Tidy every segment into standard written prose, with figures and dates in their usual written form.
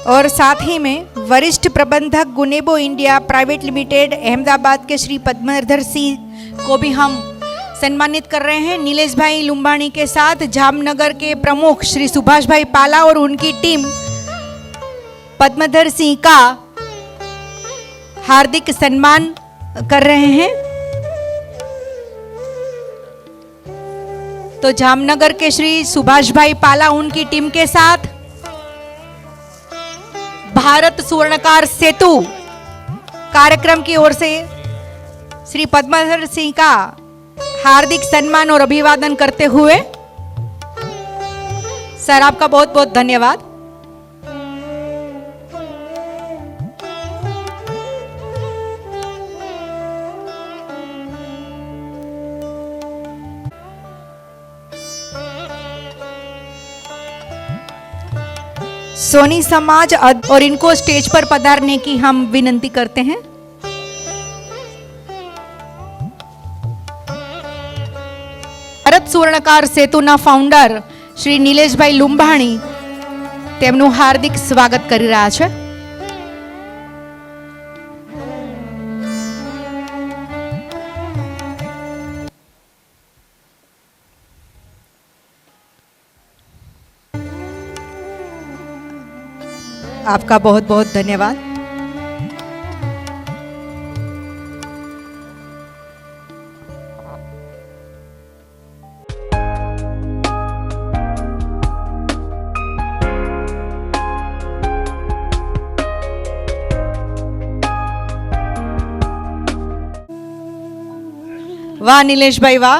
और साथ ही में वरिष्ठ प्रबंधक गुनेबो इंडिया प्राइवेट लिमिटेड अहमदाबाद के श्री पद्मधर सिंह को भी हम सम्मानित कर रहे हैं। नीलेश भाई लुम्बाणी के साथ जामनगर के प्रमुख श्री सुभाष भाई पाला और उनकी टीम पद्मधर सिंह का हार्दिक सम्मान कर रहे हैं। तो जामनगर के श्री सुभाष भाई पाला उनकी टीम के साथ भारत स्वर्णकार सेतु कार्यक्रम की ओर से श्री पद्मधर सिंह का हार्दिक सम्मान और अभिवादन करते हुए सर आपका बहुत बहुत धन्यवाद। सोनी समाज और इनको स्टेज पर पधारने की हम विनंती करते हैं। भारत स्वर्णकार सेतुना फाउंडर श्री नीलेशभाई लुम्बाणी તેમનું હાર્દિક સ્વાગત કરી રહ્યા છે। आपका बहुत बहुत धन्यवाद। वाह नीलेश भाई वाह,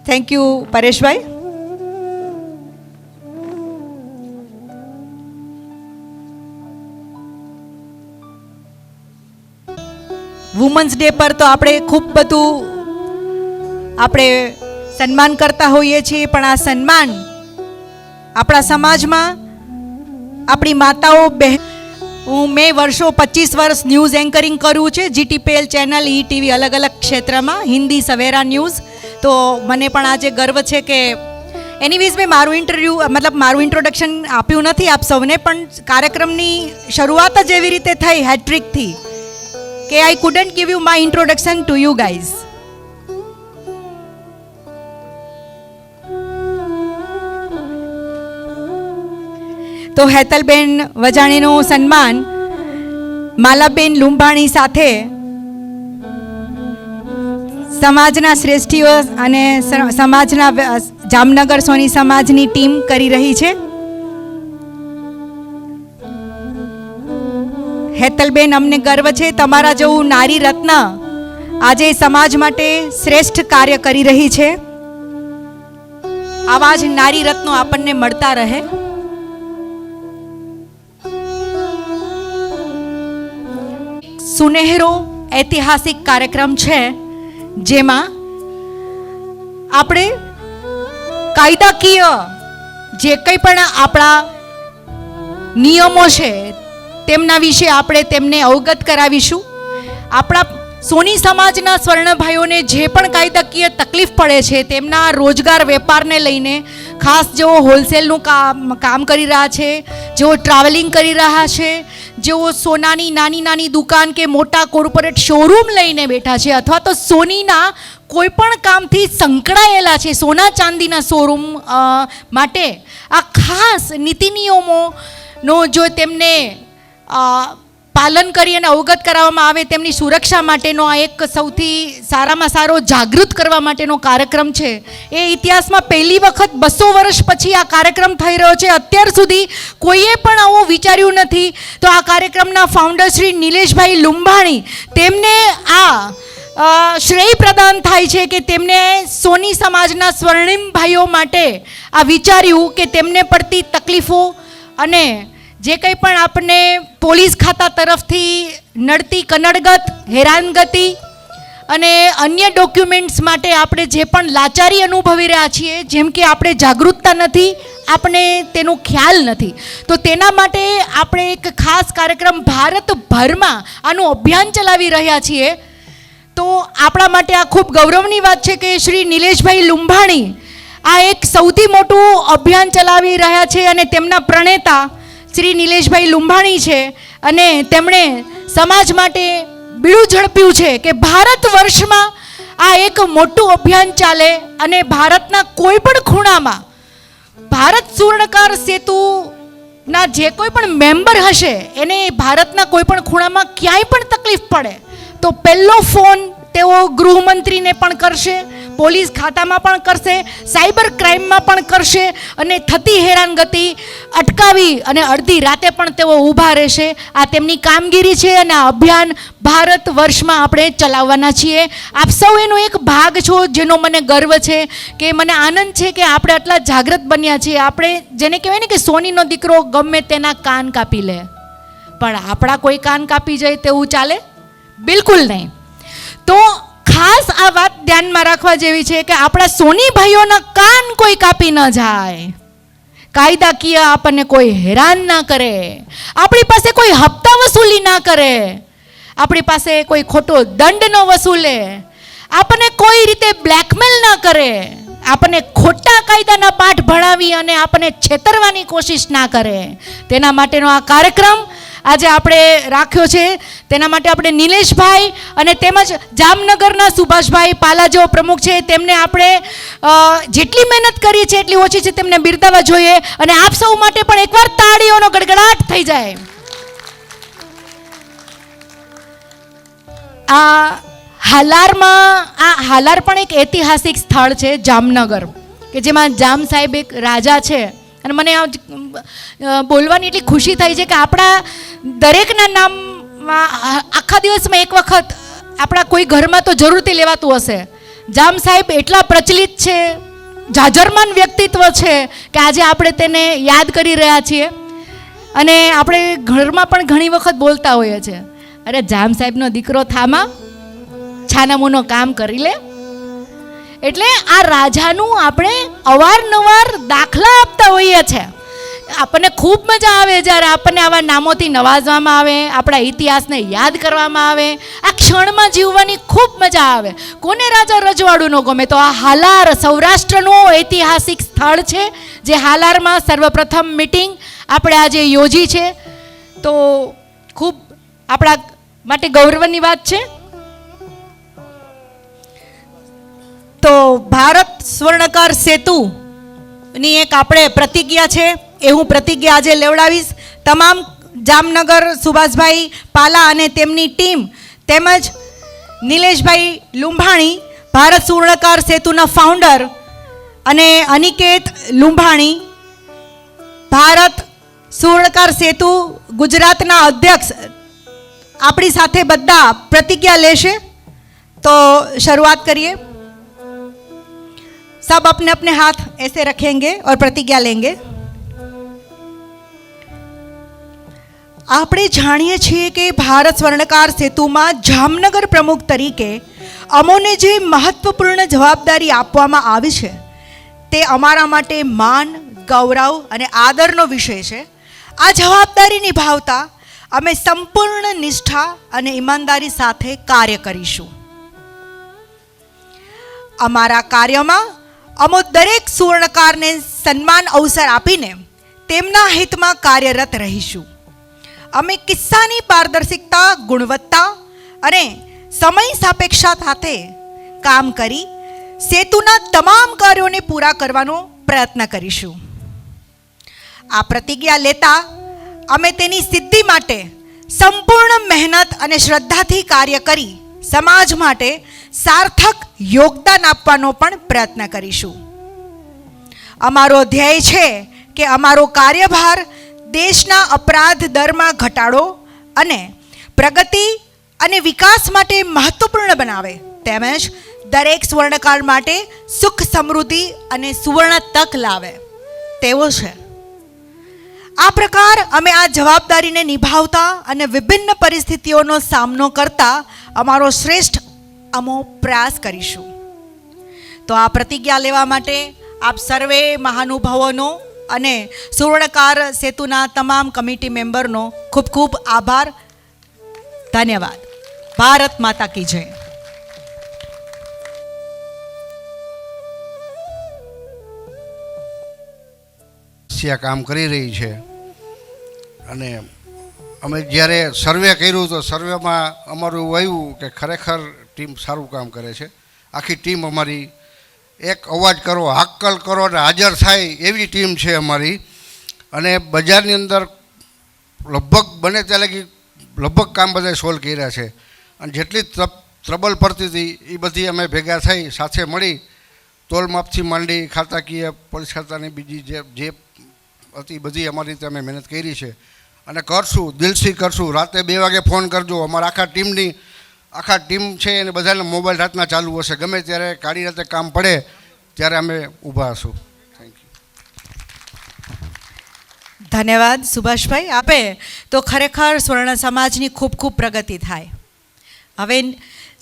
थैंक यू परेश भाई। વુમન્સ ડે પર તો આપણે ખૂબ બધું આપણે સન્માન કરતા હોઈએ છીએ, પણ આ સન્માન આપણા સમાજમાં આપણી માતાઓ મેં વર્ષો 25 વર્ષ ન્યૂઝ એન્કરિંગ કર્યું છે GTPL ચેનલ ETV અલગ અલગ ક્ષેત્રમાં હિન્દી સવેરા ન્યૂઝ। તો મને પણ આજે ગર્વ છે કે એનીવેઝ મેં મારું ઇન્ટ્રોડક્શન આપ્યું નથી આપ સૌને, પણ કાર્યક્રમની શરૂઆત જ એવી રીતે થઈ હેટ્રિકથી કે I couldn't give you my introduction to you guys. તો હેતલબેન વજાણીનું સન્માન માલાબેન લુંબાણી સાથે સમાજના શ્રેષ્ઠીઓ અને સમાજના જામનગર સોની સમાજની ટીમ કરી રહી છે। હેતલબેન અમને ગર્વ છે તમારા જેવું નારી રત્ન આજે સમાજ માટે શ્રેષ્ઠ કાર્ય કરી રહી છે। આવા જ નારી રત્નો આપણને મળતા રહે। સુનેહરો ઐતિહાસિક કાર્યક્રમ છે જેમાં આપણે કાયદાકીય જે કંઈ પણ આપણા નિયમો છે તેમના વિશે આપણે તેમને અવગત કરાવીશું। આપણા સોની સમાજના સ્વર્ણભાઈઓને જે પણ કાયદાકીય તકલીફ પડે છે તેમના રોજગાર વેપારને લઈને, ખાસ જેઓ હોલસેલનું કામ કરી રહ્યા છે, જેઓ ટ્રાવેલિંગ કરી રહ્યા છે, જેઓ સોનાની નાની નાની દુકાન કે મોટા કોર્પોરેટ શોરૂમ લઈને બેઠા છે અથવા તો સોનીના કોઈ પણ કામથી સંકળાયેલા છે, સોના ચાંદીના શોરૂમ માટે આ ખાસ નીતિ નિયમોનો જો તેમને પાલન કરી અને અવગત કરાવવામાં આવે તેમની સુરક્ષા માટેનો આ એક સૌથી સારામાં સારો જાગૃત કરવા માટેનો કાર્યક્રમ છે। એ ઇતિહાસમાં પહેલી વખત 200 વર્ષ પછી આ કાર્યક્રમ થઈ રહ્યો છે। અત્યાર સુધી કોઈએ પણ આવું વિચાર્યું નથી। તો આ કાર્યક્રમના ફાઉન્ડર શ્રી નીલેશભાઈ લુંબાણી તેમને આ શ્રેય પ્રદાન થાય છે કે તેમને સોની સમાજના સ્વર્ણિમ ભાઈઓ માટે આ વિચાર્યું કે તેમને પડતી તકલીફો અને જે કંઈ પણ આપણને પોલીસ ખાતા તરફથી નડતી કનડગત હેરાનગતિ અને અન્ય ડોક્યુમેન્ટ્સ માટે આપણે જે પણ લાચારી અનુભવી રહ્યા છીએ, જેમ કે આપણે જાગૃતતા નથી, આપણે તેનો ખ્યાલ નથી, તો તેના માટે આપણે એક ખાસ કાર્યક્રમ ભારતભરમાં આનું અભિયાન ચલાવી રહ્યા છીએ। તો આપણા માટે આ ખૂબ ગૌરવની વાત છે કે શ્રી નીલેશભાઈ લુંબાણી આ એક સૌથી મોટું અભિયાન ચલાવી રહ્યા છે અને તેમના પ્રણેતા શ્રી નિલેશભાઈ લુંભાણી છે અને તેમણે સમાજ માટે બીડું ઝડપ્યું છે કે ભારત વર્ષમાં આ એક મોટું અભિયાન ચાલે અને ભારતના કોઈ પણ ખૂણામાં ભારત સુવર્ણકાર સેતુના જે કોઈ પણ મેમ્બર હશે એને ભારતના કોઈ પણ ખૂણામાં ક્યાંય પણ તકલીફ પડે તો પહેલો ફોન તેઓ ગૃહમંત્રીને પણ કરશે, પોલીસ ખાતામાં પણ કરશે, સાયબર ક્રાઇમમાં પણ કરશે અને થતી હેરાનગતિ અટકાવી અને અડધી રાતે પણ તેઓ ઊભા રહેશે. આ તેમની કામગીરી છે અને આ અભિયાન ભારત વર્ષમાં આપણે ચલાવવાના છીએ. આપ સૌ એનો એક ભાગ છો, જેનો મને ગર્વ છે કે મને આનંદ છે કે આપણે આટલા જાગૃત બન્યા છીએ. આપણે જેને કહેવાય ને કે સોનીનો દીકરો ગમે તેના કાન કાપી લે, પણ આપણા કોઈ કાન કાપી જાય તેવું ચાલે? બિલકુલ નહીં. તો ખાસ આ વાત ધ્યાનમાં રાખવા જેવી છે કે આપણા સોની ભાઈઓના કાન કોઈ કાપી ન જાય, કાયદાકીય આપણને કોઈ હેરાન ના કરે, આપણી પાસે કોઈ હપ્તા વસૂલી ના કરે, આપણી પાસે કોઈ ખોટો દંડ ન વસૂલે, આપણને કોઈ રીતે બ્લેકમેલ ના કરે, આપણને ખોટા કાયદાના પાઠ ભણાવી અને આપણને છેતરવાની કોશિશ ના કરે. તેના માટેનો આ કાર્યક્રમ આજે આપણે રાખ્યો છે. તેના માટે આપણે નિલેશભાઈ અને તેમજ જામનગરના સુભાષભાઈ પાલા જેઓ પ્રમુખ છે તેમને આપણે જેટલી મહેનત કરી છે એટલી ઓછી છે, તેમને બિરદાવવા જોઈએ. અને આપ સૌ માટે પણ એકવાર તાળીઓનો ગડગડાટ થઈ જાય. હાલાર પણ એક ઐતિહાસિક સ્થળ છે જામનગર, કે જેમાં જામ સાહેબ એક રાજા છે. અને મને બોલવાની એટલી ખુશી થાય છે કે આપણા દરેકના નામમાં આખા દિવસમાં એક વખત આપણા કોઈ ઘરમાં તો જરૂરથી લેવાતું હશે. જામ સાહેબ એટલા પ્રચલિત છે, જાજરમાન વ્યક્તિત્વ છે કે આજે આપણે તેને યાદ કરી રહ્યા છીએ. અને આપણે ઘરમાં પણ ઘણી વખત બોલતા હોઈએ છીએ, અરે જામ સાહેબનો દીકરો થામા છાનામુનો કામ કરી લે. એટલે આ રાજાનું આપણે અવારનવાર દાખલા આપતા હોઈએ છીએ. આપણને ખૂબ મજા આવે જ્યારે આપણને આવા નામોથી નવાજવામાં આવે, આપણા ઇતિહાસને યાદ કરવામાં આવે. આ ક્ષણમાં જીવવાની ખૂબ મજા આવે. કોને રાજા રજવાડું ન ગમે? તો આ હાલાર સૌરાષ્ટ્રનું ઐતિહાસિક સ્થળ છે, જે હાલારમાં સર્વપ્રથમ મિટિંગ આપણે આજે યોજી છે. તો ખૂબ આપણા માટે ગૌરવની વાત છે. તો ભારત સ્વર્ણકાર સેતુની એક આપણે પ્રતિજ્ઞા છે, એ હું પ્રતિજ્ઞા આજે લેવડાવીશ. તમામ જામનગર સુભાષભાઈ પાલા અને તેમની ટીમ તેમજ નિલેશભાઈ લુંભાણી, ભારત સુવર્ણકાર સેતુના ફાઉન્ડર, અને અનિકેત લુંભાણી, ભારત સુવર્ણકાર સેતુ ગુજરાતના અધ્યક્ષ, આપણી સાથે બધા પ્રતિજ્ઞા લેશે. તો શરૂઆત કરીએ. सब अपने अपने हाथ ऐसे रखेंगे और प्रतिज्ञा लेंगे. આપણે જાણીએ છીએ કે ભારત સ્વર્ણકાર સેતુમાં જામનગર પ્રમુખ તરીકે અમોને જે મહત્વપૂર્ણ જવાબદારી આપવામાં આવી છે તે અમારા માટે માન, ગૌરવ અને આદરનો વિષય છે. આ જવાબદારી નિભાવતા અમે સંપૂર્ણ નિષ્ઠા અને ઈમાનદારી સાથે કાર્ય કરીશું. અમારા કાર્યમાં અમો દરેક સુવર્ણકારને સન્માન અવસર આપીને તેમના હિતમાં કાર્યરત રહીશું. અમે કિસ્સાની પારદર્શિકતા, ગુણવત્તા અને સમય સાપેક્ષતા સાથે કામ કરી સેતુના તમામ કાર્યોને પૂરા કરવાનો પ્રયત્ન કરીશું. આ પ્રતિજ્ઞા લેતા અમે તેની સિદ્ધિ માટે સંપૂર્ણ મહેનત અને શ્રદ્ધાથી કાર્ય કરી સમાજ માટે સાર્થક યોગદાન આપવાનો પણ પ્રયત્ન કરીશું. અમારો ધ્યેય છે કે અમારો કાર્યભાર દેશના અપરાધ દરમાં ઘટાડો અને પ્રગતિ અને વિકાસ માટે મહત્વપૂર્ણ બનાવે, તેમજ દરેક સ્વર્ણકાર માટે સુખ, સમૃદ્ધિ અને સુવર્ણ તક લાવે તેવો છે. આ પ્રકાર અમે આ જવાબદારીને નિભાવતા અને વિભિન્ન પરિસ્થિતિઓનો સામનો કરતા અમારો શ્રેષ્ઠ પ્રયાસ કરીશું. તો આ પ્રતિજ્ઞા લેવા માટે આપ સર્વે મહાનુભાવોનો અને સુવર્ણકાર સેતુના તમામ કમિટી મેમ્બરનો ખૂબ ખૂબ આભાર. ધન્યવાદ. ભારત માતા કી જય. કામ કરી રહી છે અને અમે જ્યારે સર્વે કર્યું તો સર્વેમાં અમારું એવું આવ્યું કે ખરેખર ટીમ સારું કામ કરે છે. આખી ટીમ અમારી એક અવાજ કરો, હાકલ કરો અને હાજર થાય એવી ટીમ છે અમારી. અને બજારની અંદર લગભગ બને ત્યાં લગી લગભગ કામ બધા સોલ્વ કર્યા છે. અને જેટલી ટ્રબલ પડતી હતી એ બધી અમે ભેગા થઈ સાથે મળી તોલ માપથી માંડી ખાતાકીય પોલીસ ખાતાની બીજી જે હતી બધી અમારી રીતે અમે મહેનત કરી છે અને કરશું, દિલથી કરશું. રાતે 2 વાગે ફોન કરજો. અમારા આખા ટીમ છે એને બધાને મોબાઈલ રાતના ચાલુ હશે. ગમે ત્યારે કાળી રાતે કામ પડે ત્યારે અમે ઊભા હશું. Thank you. ધન્યવાદ સુભાષભાઈ. આપે તો ખરેખર સુવર્ણ સમાજની ખૂબ ખૂબ પ્રગતિ થાય. હવે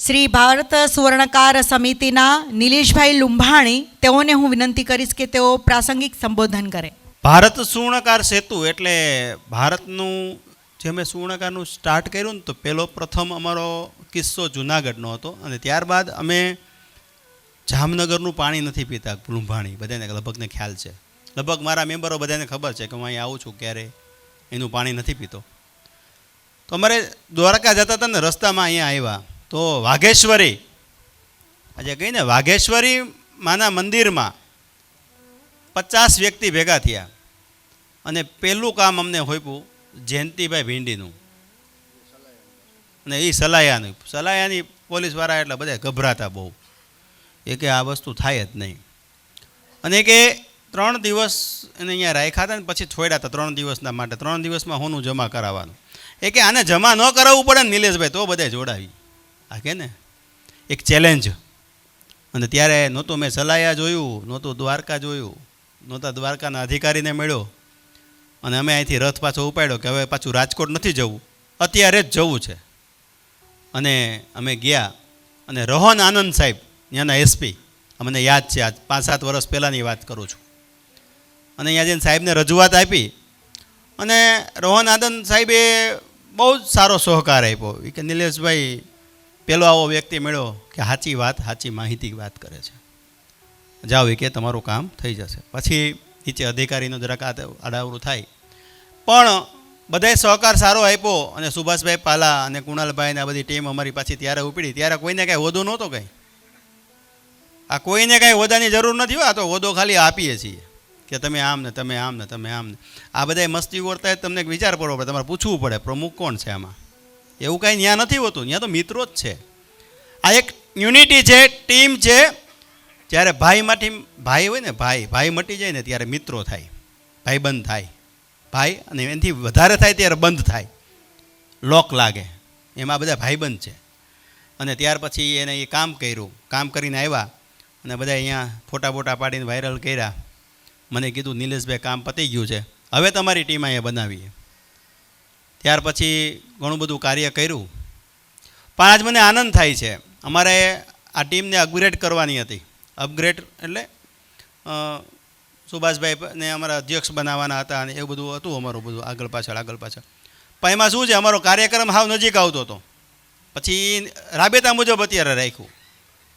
શ્રી ભારત સુવર્ણકાર સમિતિના નિલેશભાઈ લુંભાણી, તેઓને હું વિનંતી કરીશ કે તેઓ પ્રાસંગિક સંબોધન કરે. ભારત સુવર્ણકાર સેતુ એટલે ભારતનું જે મેં સુવર્ણકારનું સ્ટાર્ટ કર્યું ને તો પ્રથમ અમારો કિસ્સો જુનાગઢનો હતો. અને ત્યારબાદ અમે જામનગરનું પાણી નથી પીતા. લુંભાણી બધાને લગભગને ખ્યાલ છે, લગભગ મારા મેમ્બરો બધાને ખબર છે કે હું અહીં આવું છું ક્યારે એનું પાણી નથી પીતો. તો અમારે દ્વારકા જતા હતા ને રસ્તામાં અહીંયા આવ્યા તો વાઘેશ્વરી, આજે કહીને વાઘેશ્વરી માના મંદિરમાં 50 વ્યક્તિ ભેગા થયા અને પહેલું કામ અમને હોપ્યું જયંતિભાઈ ભીંડીનું અને એ સલાયાની પોલીસવાળા એટલે બધા ગભરાતા બહુ. એ કે આ વસ્તુ થાય જ નહીં. અને કે 3 દિવસ એને અહીંયા રાખ્યા હતા ને પછી છોડ્યા હતા 3 દિવસના માટે. 3 દિવસમાં હોનું જમા કરાવવાનું. એ કે આને જમા ન કરાવવું પડે ને નિલેશભાઈ તો બધા જોડાવી. આ કે ને એક ચેલેન્જ. અને ત્યારે નહોતું મેં સલાયા જોયું, નહોતું દ્વારકા જોયું, નહોતા દ્વારકાના અધિકારીને મળ્યો. અને અમે અહીંથી રથ પાછો ઉપાડ્યો કે હવે પાછું રાજકોટ નથી જવું, અત્યારે જ જવું છે. અને અમે ગયા અને રોહન આનંદ સાહેબ ત્યાંના એસપી, અમને યાદ છે, આજ 5-7 વર્ષ પહેલાંની વાત કરું છું. અને અહીંયા જઈને સાહેબને રજૂઆત આપી અને રોહન આનંદ સાહેબે બહુ જ સારો સહકાર આપ્યો. એ કે નિલેશભાઈ પેલો આવો વ્યક્તિ મળ્યો કે સાચી વાત, સાચી માહિતી વાત કરે છે, જાઓ એ કે તમારું કામ થઈ જશે. પછી નીચે અધિકારીનો જરાક આડાવડું થાય પણ બધાએ સહકાર સારો આપ્યો. અને સુભાષભાઈ પાલા અને કુણાલભાઈ ને આ બધી ટીમ અમારી પાછી ત્યારે ઉપડી. ત્યારે કોઈને કાંઈ હોદ્દો નહોતો કંઈ. આ કોઈને કાંઈ હોદ્દાની જરૂર નથી. આ તો હોદ્દો ખાલી આપીએ છીએ કે તમે આમ ને તમે આમ ને તમે આમ ને. આ બધાએ મસ્તી કરતા જ તમને વિચાર કરવો પડે, તમારે પૂછવું પડે પ્રમુખ કોણ છે આમાં. એવું કાંઈ ત્યાં નથી હોતું, ત્યાં તો મિત્રો જ છે. આ એક યુનિટી છે, ટીમ છે. જ્યારે ભાઈ હોય ને ભાઈ મટી જાય ને ત્યારે મિત્રો થાય, ભાઈ બંધ થાય. ભાઈ અને એનાથી વધારે થાય ત્યારે બંધ થાય, લોક લાગે. એમાં બધા ભાઈબંધ છે. અને ત્યાર પછી એને એ કામ કર્યું. કામ કરીને આવ્યા અને બધા અહીંયા ફોટા પાડીને વાયરલ કર્યા. મને કીધું નિલેશભાઈ કામ પતી ગયું છે, હવે તમારી ટીમ અહીંયા બનાવીએ. ત્યાર પછી ઘણું બધું કાર્ય કર્યું. પણ આજ મને આનંદ થાય છે, અમારે આ ટીમને અપગ્રેડ કરવાની હતી. અપગ્રેડ એટલે સુભાષભાઈને અમારા અધ્યક્ષ બનાવવાના હતા અને એવું બધું હતું અમારું બધું આગળ પાછળ. પણ એમાં શું છે, અમારો કાર્યક્રમ હાવ નજીક આવતો હતો. પછી રાબેતા મુજબ અત્યારે રાખ્યું.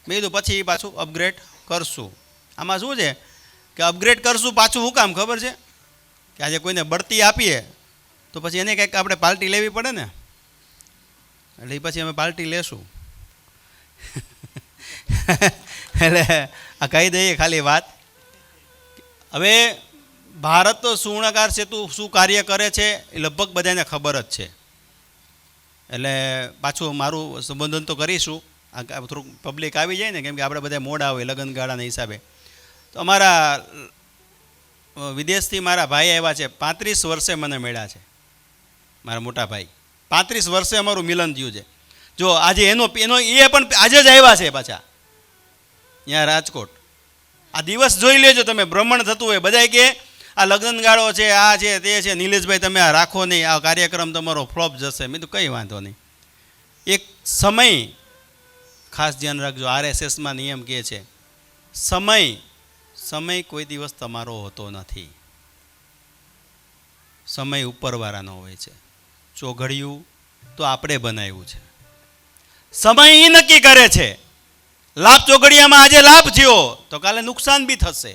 મેં કીધું પછી પાછું અપગ્રેડ કરશું. આમાં શું છે કે અપગ્રેડ કરશું પાછું શું કામ ખબર છે કે આજે કોઈને બઢતી આપીએ તો પછી એને કંઈક આપણે પાર્ટી લેવી પડે ને, એટલે પછી અમે પાર્ટી લેશું. એટલે આ કહી દઈએ ખાલી વાત. હવે ભારત સુવર્ણકાર સેતુ શું કાર્ય કરે છે એ લગભગ બધાને ખબર જ છે. એટલે પાછું મારું સંબોધન તો કરીશું. આ થોડુંક પબ્લિક આવી જાય ને, કેમ કે આપણે બધા મોડા હોય લગ્નગાળાના હિસાબે. તો અમારા વિદેશથી મારા ભાઈ આવ્યા છે. 35 વર્ષે મને મળ્યા છે મારા મોટા ભાઈ. 35 વર્ષે અમારું મિલન થયું છે. જો આજે એનો એ પણ આજે જ આવ્યા છે પાછા ત્યાં રાજકોટ. આ દિવસ જોઈ લેજો તમે, ભ્રમણ થતું હોય. બધા કે આ લગ્નગાળો છે, આ છે, તે છે, નિલેશભાઈ તમે આ રાખો નહીં, આ કાર્યક્રમ તમારો ફ્લોપ જશે. મેં તો કંઈ વાંધો નહીં. એક સમય ખાસ ધ્યાન રાખજો, RSSમાં નિયમ કહે છે સમય કોઈ દિવસ તમારો હોતો નથી. સમય ઉપરવાળાનો હોય છે. ચોઘડિયું તો આપણે બનાવ્યું છે. સમય એ નક્કી કરે છે. લાભ ચોઘડિયામાં આજે લાભ થયો તો કાલે નુકસાન બી થશે.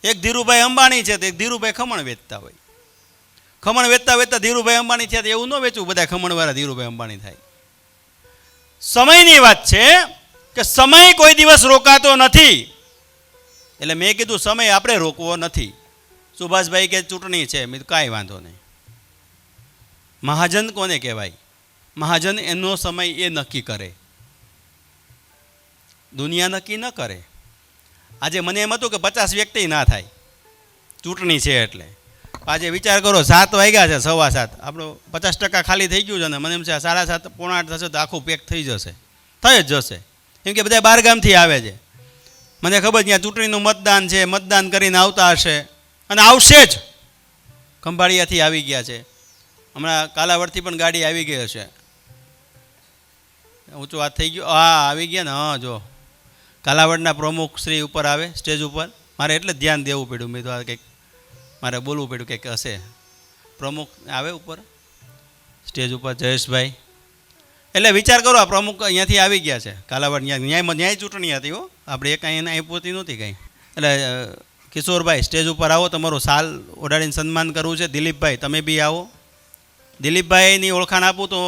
એક ધીરુભાઈ અંબાણી છે તો એક ધીરુભાઈ ખમણ વેચતા હોય. ખમણ વેચતા વેચતા ધીરુભાઈ અંબાણી થયા એવું ન વેચવું, બધા ખમણવાળા ધીરુભાઈ અંબાણી થાય. સમયની વાત છે કે સમય કોઈ દિવસ રોકાતો નથી. એટલે મેં કીધું સમય આપણે રોકવો નથી. સુભાષભાઈ કે ચૂંટણી છે, મેં કાંઈ વાંધો નહીં. મહાજન કોને કહેવાય? મહાજન એનો સમય એ નક્કી કરે, દુનિયા નક્કી ન કરે. આજે મને એમ હતું કે 50 વ્યક્તિ ના થાય, ચૂંટણી છે એટલે. આજે વિચાર કરો 7 વાગ્યા છે, 7:15, આપણો 50% ખાલી થઈ ગયું છે ને મને એમ છે 7:30 પોણા 8 થશે તો આખું પેક થઈ જશે, થઈ જ જશે. કેમ કે બધા બહારગામથી આવે છે. મને ખબર ત્યાં ચૂંટણીનું મતદાન છે, મતદાન કરીને આવતા હશે અને આવશે જ. ખંભાળિયાથી આવી ગયા છે, હમણાં કાલાવડથી પણ ગાડી આવી ગઈ હશે. ઊંચું વાત થઈ ગયું, હા આવી ગયા ને. હા જો કાલાવડના પ્રમુખ શ્રી ઉપર આવે સ્ટેજ ઉપર, મારે એટલે જ ધ્યાન દેવું પડ્યું. મેં તો આ કંઈક મારે બોલવું પડ્યું કંઈક હશે. પ્રમુખ આવે ઉપર સ્ટેજ ઉપર, જયેશભાઈ. એટલે વિચાર કરો, આ પ્રમુખ અહીંયાથી આવી ગયા છે કાલાવડ. ન્યાય ચૂંટણી હતી હો, આપણે એક અહીં અહીં પોતી નહોતી કંઈ. એટલે કિશોરભાઈ સ્ટેજ ઉપર આવો, તમારો સાલ ઓઢાડીને સન્માન કરવું છે. દિલીપભાઈ તમે બી આવો. દિલીપભાઈની ઓળખાણ આપું તો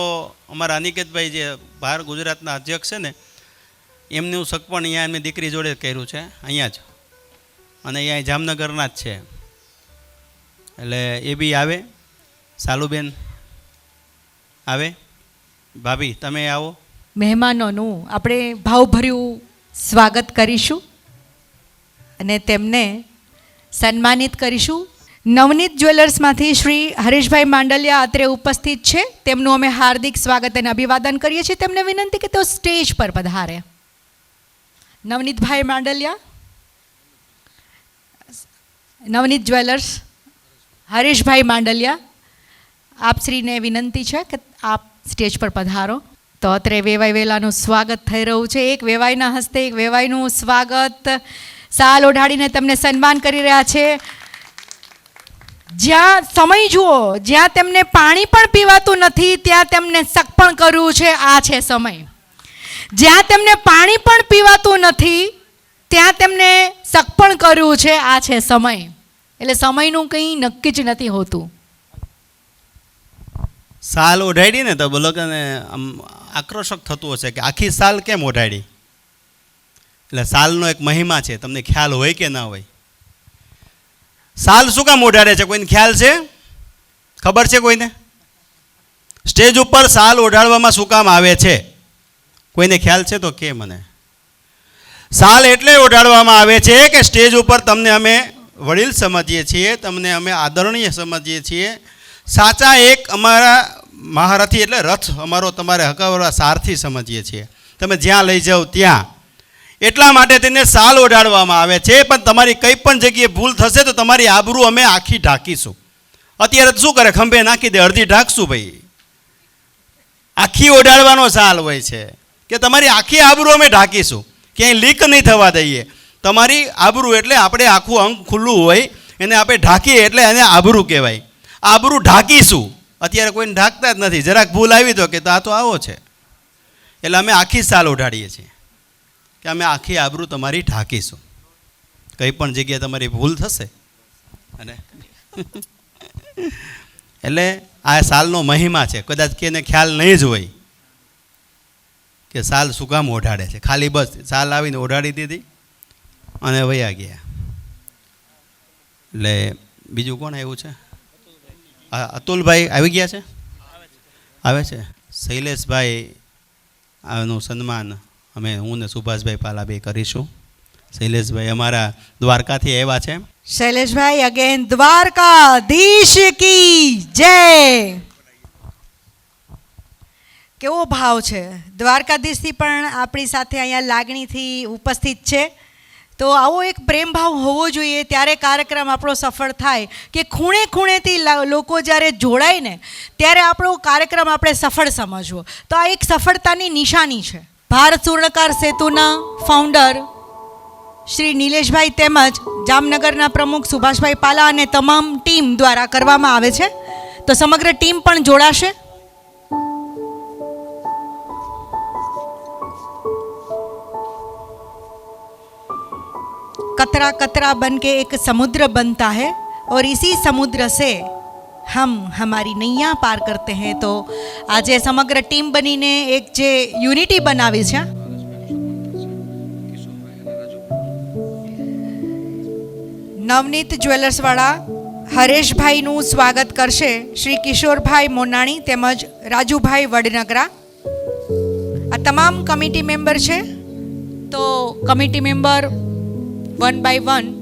અમારા અનિકેતભાઈ જે બહાર ગુજરાતના અધ્યક્ષ છે ને, એમનું સગપણ અહીંયા એમની દીકરી જોડે કર્યું છે અહીંયા જ, અને અહીંયા જામનગરના જ છે. એટલે એ બી આવે. સાલુબેન આવે. ભાભી તમે આવો. મહેમાનોનું આપણે ભાવભર્યું સ્વાગત કરીશું અને તેમને સન્માનિત કરીશું. નવનીત જ્વેલર્સમાંથી શ્રી હરેશભાઈ માંડલિયા અત્રે ઉપસ્થિત છે. તેમનું અમે હાર્દિક સ્વાગત અને અભિવાદન કરીએ છીએ. તેમને વિનંતી કે તેઓ સ્ટેજ પર પધારે. નવનીતભાઈ માંડલિયા, નવનીત જ્વેલર્સ, હરેશભાઈ માંડલિયા, આપશ્રીને વિનંતી છે કે આપ સ્ટેજ પર પધારો. તો અત્રે વેવાઈ વેલાનું સ્વાગત થઈ રહ્યું છે. એક વેવાઈના હસ્તે એક વેવાઈનું સ્વાગત સાલ ઓઢાડીને તેમને સન્માન કરી રહ્યા છે. જ્યાં સમય જુઓ, જ્યાં તેમને પાણી પણ પીવાતું નથી ત્યાં તેમને સગપણ કરવું છે, આ છે સમય. જ્યાં તેમને પાણી પણ પીવાતું નથી ત્યાં તેમને સગપણ કરવું છે, આ છે સમય. એટલે સમયનું કંઈ નક્કી જ નથી હોતું. સાલ ઓઢાડી ને તો લોકોને આમ આક્રોશક થતું હશે કે આખી સાલ કેમ ઓઢાડી. એટલે સાલનો એક મહિમા છે, તમને ખ્યાલ હોય કે ના હોય. સાલ શું કામ ઓઢાડે છે, કોઈને ખ્યાલ છે? ખબર છે કોઈને? સ્ટેજ ઉપર સાલ ઓઢાડવામાં શું કામ આવે છે, કોઈને ખ્યાલ છે તો કે મને. સાલ એટલે ઓઢાડવામાં આવે છે કે સ્ટેજ ઉપર તમને અમે વડીલ સમજીએ છીએ, તમને અમે આદરણીય સમજીએ છીએ. સાચા એક અમારા મહારથી એટલે રથ અમારો તમારે હકાવવા સારથી સમજીએ છીએ, તમે જ્યાં લઈ જાઓ ત્યાં. એટલા માટે તેને સાલ ઓઢાડવામાં આવે છે. પણ તમારી કંઈ પણ જગ્યાએ ભૂલ થશે તો તમારી આબરૂ અમે આખી ઢાંકીશું. અત્યારે શું કરે, ખંભે નાખી દે, અડધી ઢાંકશું ભાઈ. આખી ઓઢાડવાનો સાલ હોય છે કે તમારી આખી આબરૂ અમે ઢાંકીશું, ક્યાંય લીક નહીં થવા દઈએ. તમારી આબરૂ એટલે આપણે આખું અંગ ખુલ્લું હોય એને આપણે ઢાંકીએ એટલે એને આબરૂ કહેવાય. આબરૂ ઢાંકીશું. અત્યારે કોઈને ઢાંકતા જ નથી. જરાક ભૂલ આવી તો કે આ તો આવો છે. એટલે અમે આખી સાલ ઓઢાડીએ છીએ કે અમે આખી આબરૂ તમારી ઢાંકીશું. કંઈ પણ જગ્યાએ તમારી ભૂલ થશે અને એટલે આ સાલનો મહિમા છે. કદાચ કે એને ખ્યાલ નહીં જ હોય કે સાલ શું કામ ઓઢાડે છે. ખાલી બસ સાલ આવીને ઓઢાડી દીધી અને વયા ગયા. એટલે બીજું કોણ આવ્યું છે? અતુલભાઈ આવી ગયા છે, આવે છે. શૈલેષભાઈ આનું સન્માન હું ને સુભાષભાઈ પાલાભાઈ કરીશું. શૈલેષભાઈ અમારા દ્વારકાથી આવ્યા છે. શૈલેષભાઈ અગેન દ્વારકાધીશ કી જય. કેવો ભાવ છે. દ્વારકાધીશથી પણ આપણી સાથે અહીંયા લાગણીથી ઉપસ્થિત છે. તો આવો એક પ્રેમ ભાવ હોવો જોઈએ, ત્યારે કાર્યક્રમ આપણો સફળ થાય. કે ખૂણે ખૂણેથી લોકો જ્યારે જોડાય ને ત્યારે આપણો કાર્યક્રમ આપણે સફળ સમજવો. તો આ એક સફળતાની નિશાની છે. ભારત સુવર્ણકાર સેતુના ફાઉન્ડર શ્રી નિલેશભાઈ તેમજ જામનગરના પ્રમુખ સુભાષભાઈ પાલા અને તમામ ટીમ દ્વારા કરવામાં આવે છે. તો સમગ્ર ટીમ પણ જોડાશે. कतरा कतरा बन के एक समुद्र बनता है और इसी समुद्र से हम हमारी नैया पार करते हैं। तो આજે સમગ્ર ટીમ બનીને એક જે યુનિટી બનાવી છે, નવનીત જ્વેલર્સવાળા હરેશભાઈનું સ્વાગત કરશે શ્રી કિશોરભાઈ મોનાણી તેમજ રાજુભાઈ વડનગરા. આ તમામ કમિટી મેમ્બર છે. તો કમિટી મેમ્બર 1 by 1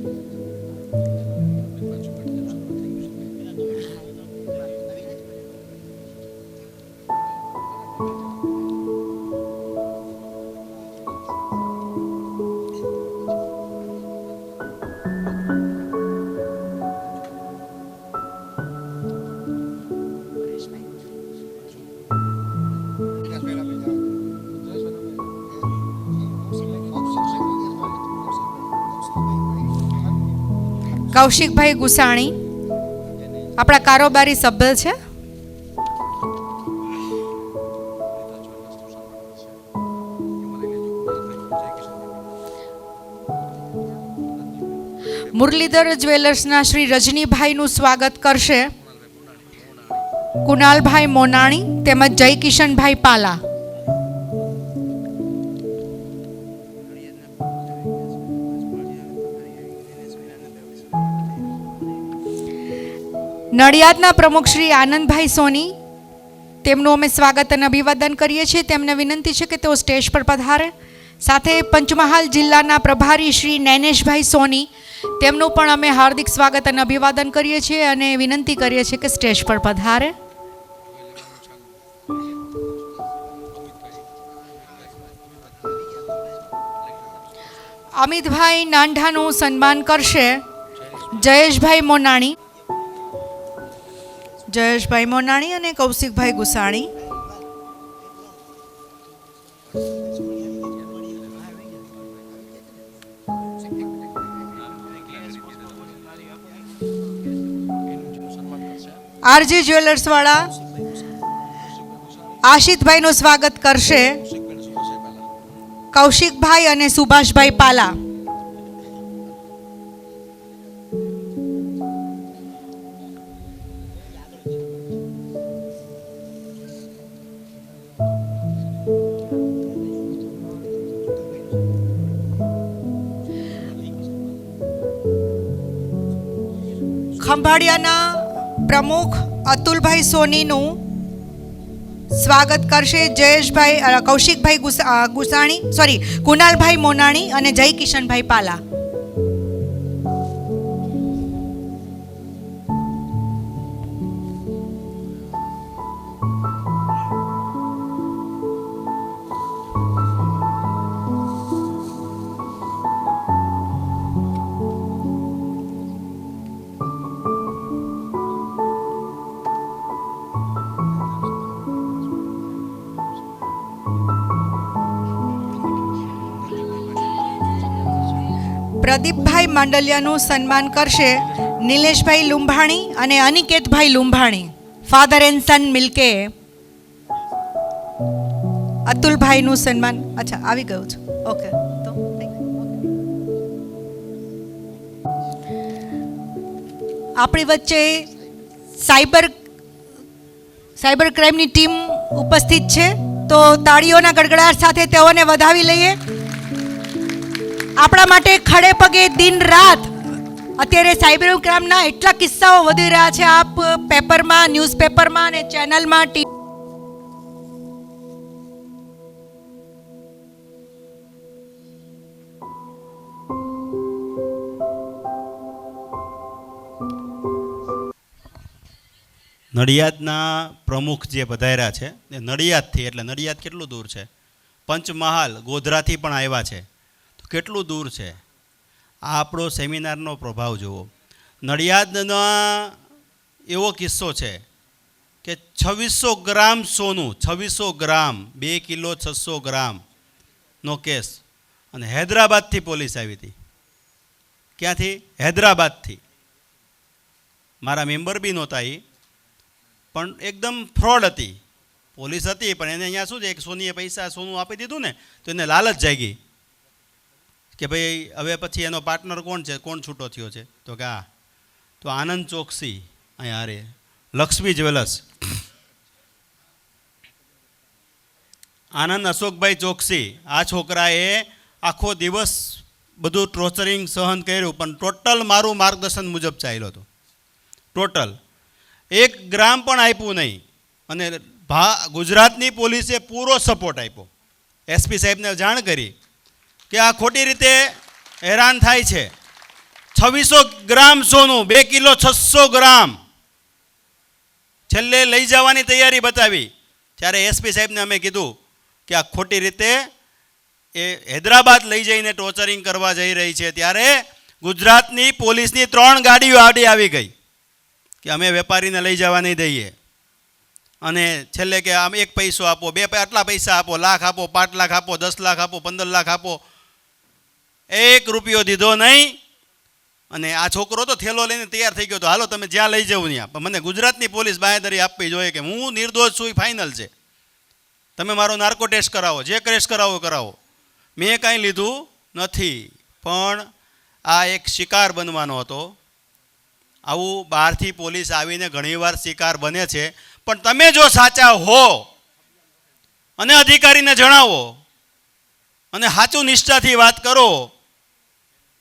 કૌશિકભાઈ ગુસાણી આપણા કારોબારી સભ્ય છે. મુરલીધર જ્વેલર્સના શ્રી રજનીભાઈનું સ્વાગત કરશે કુનાલભાઈ મોનાણી તેમજ જયકિશનભાઈ પાલા. નડિયાદના પ્રમુખ શ્રી આનંદભાઈ સોની, તેમનું અમે સ્વાગત અને અભિવાદન કરીએ છીએ. તેમને વિનંતી છે કે તેઓ સ્ટેજ પર પધારે. સાથે પંચમહાલ જિલ્લાના પ્રભારી શ્રી નૈનેશભાઈ સોની, તેમનું પણ અમે હાર્દિક સ્વાગત અને અભિવાદન કરીએ છીએ અને વિનંતી કરીએ છીએ કે સ્ટેજ પર પધારે. અમિતભાઈ નાંઢાનું સન્માન કરશે જયેશભાઈ મોનાણી, જયેશભાઈ મોનાણી અને કૌશિકભાઈ ગુસાણી. આરજી જ્વેલર્સ વાળા આશિતભાઈનું સ્વાગત કરશે કૌશિકભાઈ અને સુભાષભાઈ પાલા. ખંભાળિયાના પ્રમુખ અતુલભાઈ સોનીનું સ્વાગત કરશે જયેશભાઈ કૌશિકભાઈ ગુસાણી કુનાલભાઈ મોનાણી અને જયકિશનભાઈ પાલા. પ્રદીપભાઈ માંડલિયાનું સન્માન કરશે નિલેશભાઈ લુંભાણી અને અનિકેતભાઈ લુંભાણી, ફાધર એન્ડ સન મિલકે. અતુલભાઈનું સન્માન અચ્છા આવી ગયું છે. ઓકે, તો આપણી વચ્ચે સાયબર ક્રાઇમની ટીમ ઉપસ્થિત છે. તો તાળીઓના ગડગડાટ સાથે તેઓને વધાવી લઈએ. આપણા માટે ખડે પગે દિન રાત અત્યારે સાયબર ક્રાઇમના એટલા કિસ્સાઓ વધી રહ્યા છે. આપ પેપરમાં, ન્યૂઝપેપરમાં અને ચેનલમાં નડિયાદના પ્રમુખ જે પધાર્યા છે એ નડિયાદથી, એટલે નડિયાદ કેટલું દૂર છે? પંચમહાલ ગોધરાથી પણ આવ્યા છે. તો કેટલું દૂર છે? આ આપણો સેમિનારનો પ્રભાવ જુઓ. નડિયાદના એવો કિસ્સો છે કે 2600 ગ્રામ સોનું, 2600 ગ્રામ, 2 કિલો 600 ગ્રામનો કેસ. અને હૈદરાબાદથી પોલીસ આવી હતી. ક્યાંથી? હૈદરાબાદથી. મારા મેમ્બર બી નહોતા એ, પણ એકદમ ફ્રોડ હતી. પોલીસ હતી પણ એને અહીંયા શું છે, એક સોનીએ પૈસા સોનું આપી દીધું ને તો એને લાલચ જાગી કે ભાઈ હવે પછી એનો પાર્ટનર કોણ છે, કોણ છૂટો થયો છે? તો કે આ તો આનંદ ચોકસી અહીંયા હારે લક્ષ્મી જ્વેલર્સ, આનંદ અશોકભાઈ ચોકસી, આ છોકરાએ આખો દિવસ બધું ટોર્ચરિંગ સહન કર્યું, પણ ટોટલ મારું માર્ગદર્શન મુજબ ચાલ્યો હતો. ટોટલ 1 ગ્રામ પણ આપ્યું નહીં. અને ગુજરાતની પોલીસે પૂરો સપોર્ટ આપ્યો. એસપી સાહેબને જાણ કરી કે આ ખોટી રીતે હેરાન થાય છે. 2600 ગ્રામ સોનું, 2 કિલો 600 ગ્રામ છેલ્લે લઈ જવાની તૈયારી બતાવી. ત્યારે એસપી સાહેબને અમે કીધું કે આ ખોટી રીતે એ હૈદરાબાદ લઈ જઈને ટોર્ચરિંગ કરવા જઈ રહી છે. ત્યારે ગુજરાતની પોલીસની 3 ગાડીઓ આવી ગઈ કે અમે વેપારીને લઈ જવા નહીં દઈએ. અને છેલ્લે કે આમ 1 પૈસો આપો, 2 આટલા પૈસા આપો, લાખ આપો, 5 લાખ આપો, 10 લાખ આપો, 15 લાખ આપો. 1 રૂપિયો દીધો નહીં. અને આ છોકરો તો થેલો લઈને તૈયાર થઈ ગયો હતો, હાલો તમે જ્યાં લઈ જવું ત્યાં. પણ મને ગુજરાતની પોલીસ બાંહેધરી આપવી જોઈએ કે હું નિર્દોષ છું, ફાઇનલ છે. તમે મારો નાર્કો ટેસ્ટ કરાવો, જે ટેસ્ટ કરાવો. મેં કાંઈ લીધું નથી, પણ આ એક શિકાર બનવાનો હતો. આવું બહારથી પોલીસ આવીને ઘણીવાર શિકાર બને છે. પણ તમે જો સાચા હો અને અધિકારીને જણાવો અને સાચું નિષ્ઠાથી વાત કરો,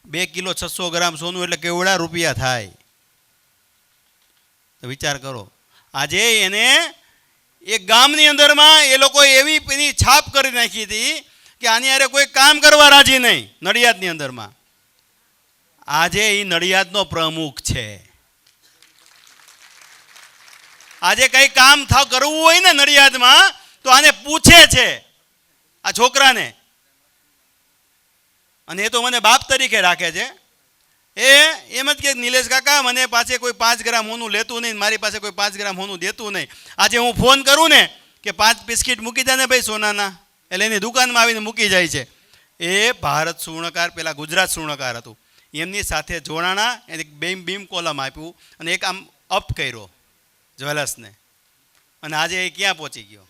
2 કિલો 600 ગ્રામ સોનું એટલે કેવડા રૂપિયા થાય તો વિચાર કરો. આજે એને એક ગામની અંદરમાં એ લોકોએ એની છાપ કરી નાખી હતી કે આની હારે કોઈ કામ કરવા રાજી નહીં. નડિયાદની અંદરમાં આજે એ નડિયાદનો પ્રમુખ છે. આજે કંઈ કામ કરવું હોય ને નડિયાદમાં તો આને પૂછે છે, આ છોકરાને. અને એ તો મને બાપ તરીકે રાખે છે. એ એમ જ કે નિલેશ કાકા મને પાસે કોઈ 5 ગ્રામ હોનું લેતું નહીં, મારી પાસે કોઈ 5 ગ્રામ હોનું દેતું નહીં. આજે હું ફોન કરું ને કે 5 બિસ્કિટ મૂકી દે ને ભાઈ સોનાના, એટલે એની દુકાનમાં આવીને મૂકી જાય છે. એ ભારત સુવર્ણકાર, પેલા ગુજરાત સુવર્ણકાર હતું, એમની સાથે જોડાણા, એક બીમ કોલમ આપ્યું અને એક આમ અપ કર્યો જ્વેલર્સને. અને આજે એ ક્યાં પહોંચી ગયો.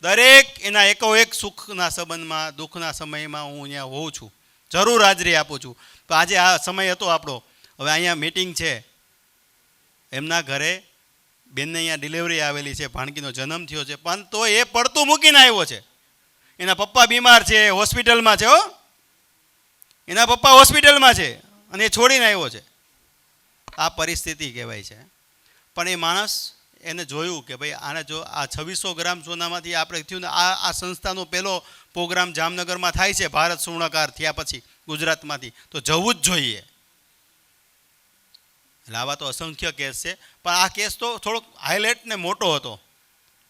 દરેક એના એકોએક સુખના સંબંધમાં, દુઃખના સમયમાં હું અહીંયા હોઉં છું, જરૂર હાજરી આપું છું. તો આજે આ સમય હતો આપણો. હવે અહીંયા મિટિંગ છે, એમના ઘરે બેનને અહીંયા ડિલિવરી આવેલી છે, ભાણકીનો જન્મ થયો છે, પણ તો એ પડતું મૂકીને આવ્યો છે. એના પપ્પા બીમાર છે, હોસ્પિટલમાં છે. એના પપ્પા હોસ્પિટલમાં છે અને એ છોડીને આવ્યો છે. આ પરિસ્થિતિ કહેવાય છે. પણ એ માણસ એને જોયું કે ભાઈ આને જો આ 2600 ગ્રામ સોનામાંથી આપણે થયું ને, આ સંસ્થાનો પહેલો પ્રોગ્રામ જામનગરમાં થાય છે ભારત સુવર્ણકાર થયા પછી ગુજરાતમાંથી, તો જવું જ જોઈએ. એટલે આવા તો અસંખ્ય કેસ છે, પણ આ કેસ તો થોડોક હાઇલાઇટ ને મોટો હતો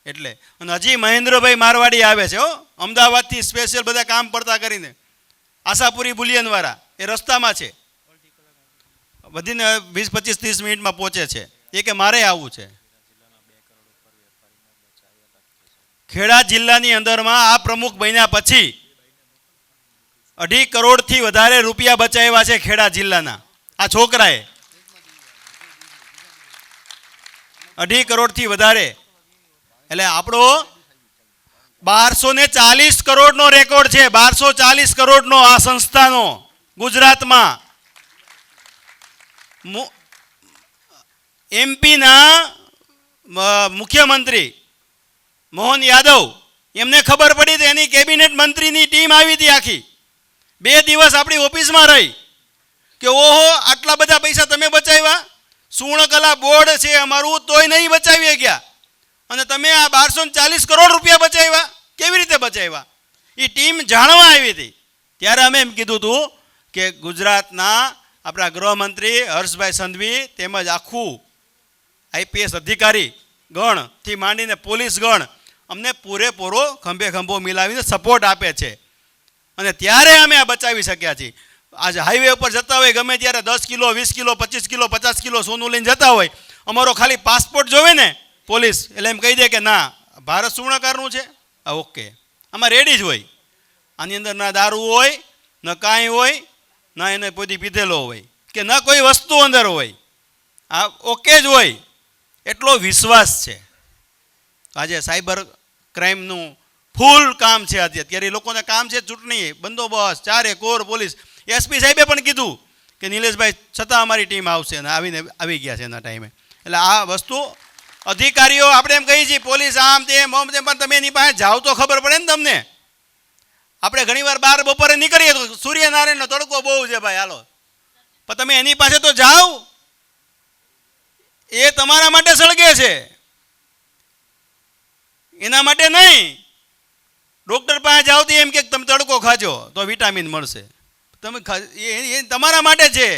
એટલે. અને હજી મહેન્દ્રભાઈ મારવાડી આવે છે અમદાવાદથી સ્પેશિયલ બધા કામ પડતા કરીને, આશાપુરી બુલિયનવાળા, એ રસ્તામાં છે, વધીને 20-25-30 મિનિટમાં પહોંચે છે. એ કે મારે આવવું છે. ખેડા જિલ્લાની અંદરમાં આ પ્રમુખ બન્યા પછી 2.5 કરોડથી વધારે રૂપિયા બચાવ્યા છે ખેડા જિલ્લાના આ છોકરાએ. 2.5 કરોડથી વધારે એટલે આપણો 1240 કરોડનો રેકોર્ડ છે. 1240 કરોડનો આ સંસ્થાનો ગુજરાતમાં. એમપીના મુખ્યમંત્રી મોહન યાદવ, એમને ખબર પડી તો એની કેબિનેટ મંત્રીની ટીમ આવી હતી આખી. 2 દિવસ આપણી ઓફિસમાં રહી કે ઓહો આટલા બધા પૈસા તમે બચાવ્યા, સુવર્ણકલા બોર્ડ છે અમારું તોય નહીં બચાવી ગયા, અને તમે આ 1240 કરોડ રૂપિયા બચાવ્યા, કેવી રીતે બચાવ્યા? એ ટીમ જાણવા આવી હતી. ત્યારે અમે એમ કીધું હતું કે ગુજરાતના આપણા ગૃહમંત્રી હર્ષભાઈ સંઘવી તેમજ આખું આઈપીએસ અધિકારી ગણથી માંડીને પોલીસ ગણ અમને પૂરેપૂરો ખંભે ખંભો મિલાવીને સપોર્ટ આપે છે, અને ત્યારે અમે આ બચાવી શક્યા છીએ. આજે હાઈવે ઉપર જતા હોય ગમે ત્યારે 10 કિલો 20 કિલો 25 કિલો 50 કિલો સોનું લઈને જતા હોય, અમારો ખાલી પાસપોર્ટ જોવે ને પોલીસ એટલે એમ કહી દે કે ના ભારત સુવર્ણકારનું છે, ઓકે, આમાં રેડી જ હોય. આની અંદર ના દારૂ હોય, ન કાંઈ હોય, ના એને પોતી પીધેલો હોય કે ન કોઈ વસ્તુ અંદર હોય, આ ઓકે જ હોય. એટલો વિશ્વાસ છે. આજે સાયબર ક્રાઇમનું ફૂલ કામ છે. અત્યારે એ લોકોને કામ છે ચૂંટણી બંદોબસ્ત, ચારે કોર પોલીસ. એસપી સાહેબે પણ કીધું કે નિલેશભાઈ છતાં અમારી ટીમ આવશે, અને આવી ગયા છે એના ટાઈમે. એટલે આ વસ્તુ અધિકારીઓ આપણે એમ કહીએ છીએ પોલીસ આમ તેમ પણ તમે એની પાસે જાઓ તો ખબર પડે ને તમને. આપણે ઘણીવાર બહાર બપોરે નીકળીએ તો સૂર્યનારાયણનો તડકો બહુ છે ભાઈ, હાલો, પણ તમે એની પાસે તો જાઓ, એ તમારા માટે સળગે છે, એના માટે નહીં. ડૉક્ટર પાસે જાઓ તો એમ કે તમે તડકો ખાજો તો વિટામિન મળશે, તમે એ તમારા માટે છે,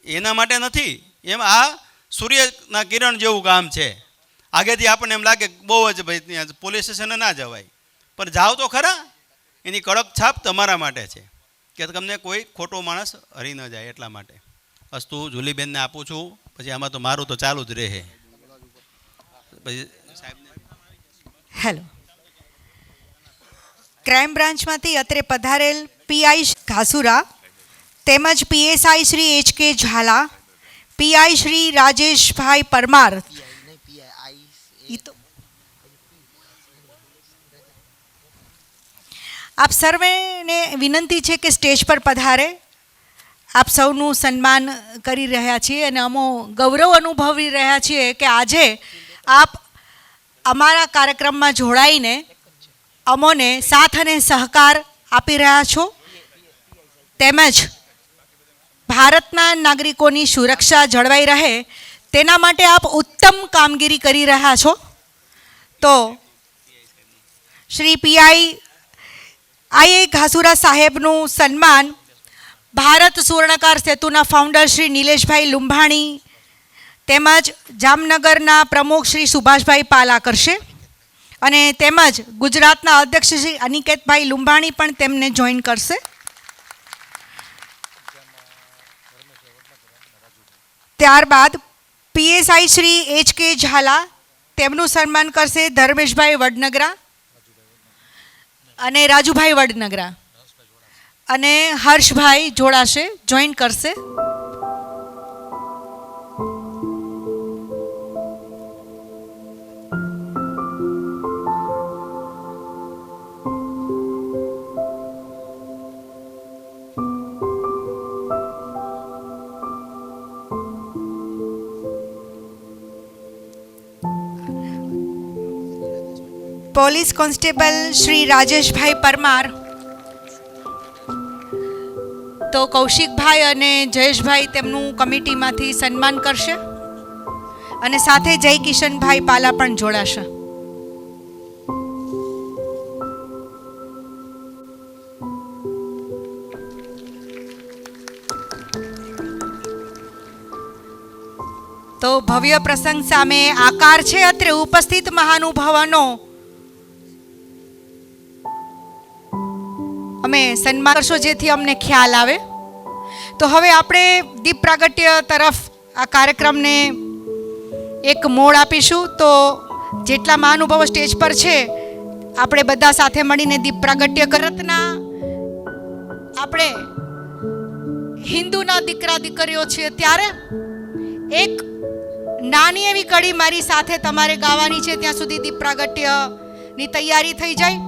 એના માટે નથી. એમ આ સૂર્યના કિરણ જેવું કામ છે. આગેથી આપણને એમ લાગે બહુ જ ભાઈ ત્યાં પોલીસ સ્ટેશને ના જવાય, પણ જાઓ તો ખરા, એની કડક છાપ તમારા માટે છે કે તમને કોઈ ખોટો માણસ હરી ન જાય એટલા માટે. વસ્તુ જુલીબેનને આપું છું, પછી આમાં તો મારું તો ચાલુ જ રહે. પછી સાહેબને હેલો, ક્રાઇમ બ્રાન્ચમાંથી અત્રે પધારેલ પીઆઈ ઘાસુરા તેમજ PSI Shri H K. Jhala, PI Shri Rajeshbhai Parmar, આપ સર્વેને વિનંતી છે કે સ્ટેજ પર પધારે. આપ સૌનું સન્માન કરી રહ્યા છીએ અને અમો ગૌરવ અનુભવી રહ્યા છીએ કે આજે આપ અમારા કાર્યક્રમમાં જોડાઈને અમોને સાથ અને સહકાર આપી રહ્યા છો, તેમજ ભારતના નાગરિકોની સુરક્ષા જળવાઈ રહે તેના માટે આપ ઉત્તમ કામગીરી કરી રહ્યા છો. તો શ્રી પીઆઈ ઘાસુરા સાહેબનું સન્માન ભારત સુવર્ણકાર સેતુના ફાઉન્ડર શ્રી નિલેશભાઈ લુંભાણી તેમજ જામનગરના પ્રમુખ શ્રી સુભાષભાઈ પાલા કરશે અને તેમજ ગુજરાતના અધ્યક્ષ શ્રી અનિકેતભાઈ લુંભાણી પણ તેમને જોઈન કરશે. ત્યારબાદ પીએસઆઈ શ્રી એચ.કે. ઝાલા તેમનું સન્માન કરશે ધર્મેશભાઈ વડનગરા અને રાજુભાઈ વડનગરા અને હર્ષભાઈ જોડાશે, જોઈન કરશે. પોલીસ કોન્સ્ટેબલ શ્રી રાજેશભાઈ પરમાર તો કૌશિકભાઈ અને જયેશભાઈ તેમનું કમિટીમાંથી સન્માન કરશે અને સાથે જય કિશનભાઈ પાલા પણ જોડાશે. તો ભવ્ય પ્રસંગ સામે આકાર છે અત્રે ઉપસ્થિત મહાનુભાવોનો અમે સન્માન કરશો જેથી અમને ખ્યાલ આવે. તો હવે આપણે દીપ પ્રાગટ્ય તરફ આ કાર્યક્રમને એક મોડ આપીશું. તો જેટલા મહાનુભાવો સ્ટેજ પર છે આપણે બધા સાથે મળીને દીપ પ્રાગટ્ય કરતના આપણે હિન્દુના દીકરા દીકરીઓ છીએ ત્યારે એક નાની એવી કડી મારી સાથે તમારે ગાવાની છે, ત્યાં સુધી દીપ પ્રાગટ્યની તૈયારી થઈ જાય.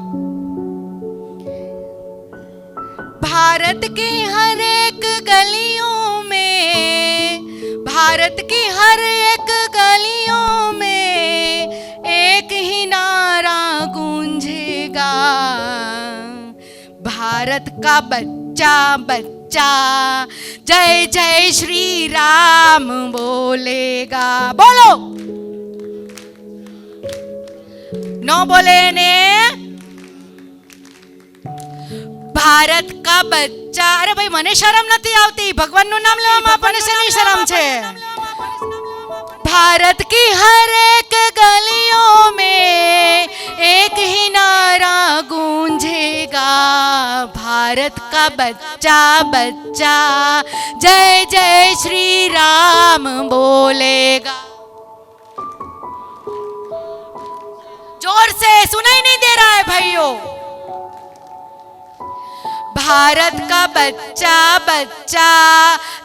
भारत की हर एक गलियों में, भारत की हर एक गलियों में एक ही नारा गूंजेगा, भारत का बच्चा बच्चा जय जय श्री राम बोलेगा. बोलो, नो बोले ने ભારત કા બચ્ચા. અરે ભાઈ મને શરમ નથી આવતી, ભગવાનનું નામ લેવામાં આપણને શેની શરમ છે? ભારત કી હર એક ગલીઓ में एक ही नारा गूंजेगा, भारत का बच्चा बच्चा जय जय श्री राम बोलेगा. जोर से सुनाई नहीं दे रहा है भाइयों. भारत का बच्चा बच्चा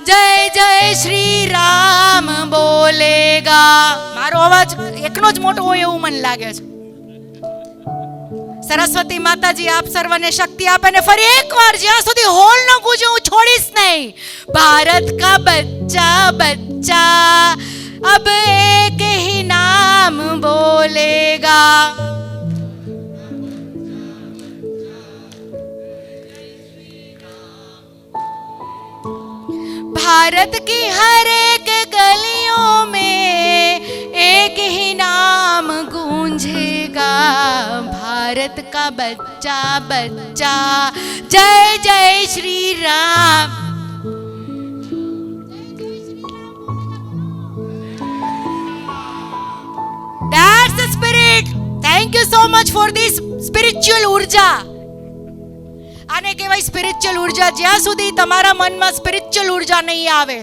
जय जय श्री राम बोलेगा. મારો અવાજ એકનો જ મોટો હોય એવું મને લાગે છે. સરસ્વતી માતાજી આપ સર્વને શક્તિ આપે ને ફરી એકવાર જ્યાં સુધી હોલ ન ગુંજે હું છોડીશ નહીં. ભારત કા બચ્ચા બચ્ચા अब एक ही नाम बोलेगा, भारत की हर एक गलियों में एक ही नाम गूंजेगा, भारत का बच्चा बच्चा जय जय Shri Ram. That's the spirit. Thank you so much for this spiritual ઉર્જા. આને કહેવાય સ્પિરિચ્યુઅલ ઉર્જા. જ્યાં સુધી તમારા મનમાં સ્પિરિચ્યુઅલ ઉર્જા નહીં આવે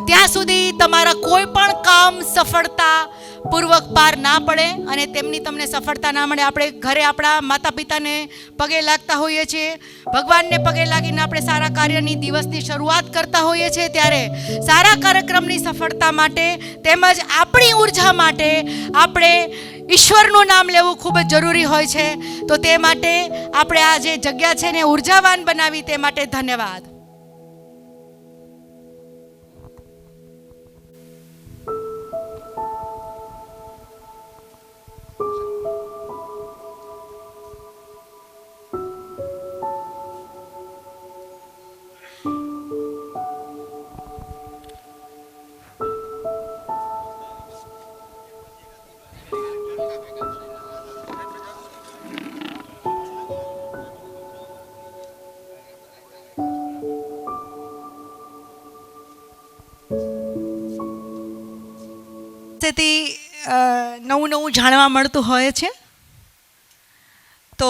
ત્યાં સુધી તમારા કોઈ પણ કામ સફળતા પૂર્વક પાર ના પડે અને તેમની તમને સફળતા ના મળે. આપણે ઘરે આપણા માતા પિતાને પગે લાગતા હોઈએ છીએ, ભગવાનને પગે લાગીને આપણે સારા કાર્યની દિવસની શરૂઆત કરતા હોઈએ છીએ, ત્યારે સારા કાર્યક્રમની સફળતા માટે તેમજ આપણી ઉર્જા માટે આપણે ઈશ્વરનું નામ લેવું ખૂબ જ જરૂરી હોય છે. તો તે માટે આપણે આ જે જગ્યા છે ને ઉર્જાવાન બનાવી, તે માટે ધન્યવાદ. તેથી નવું નવું જાણવા મળતું હોય છે. તો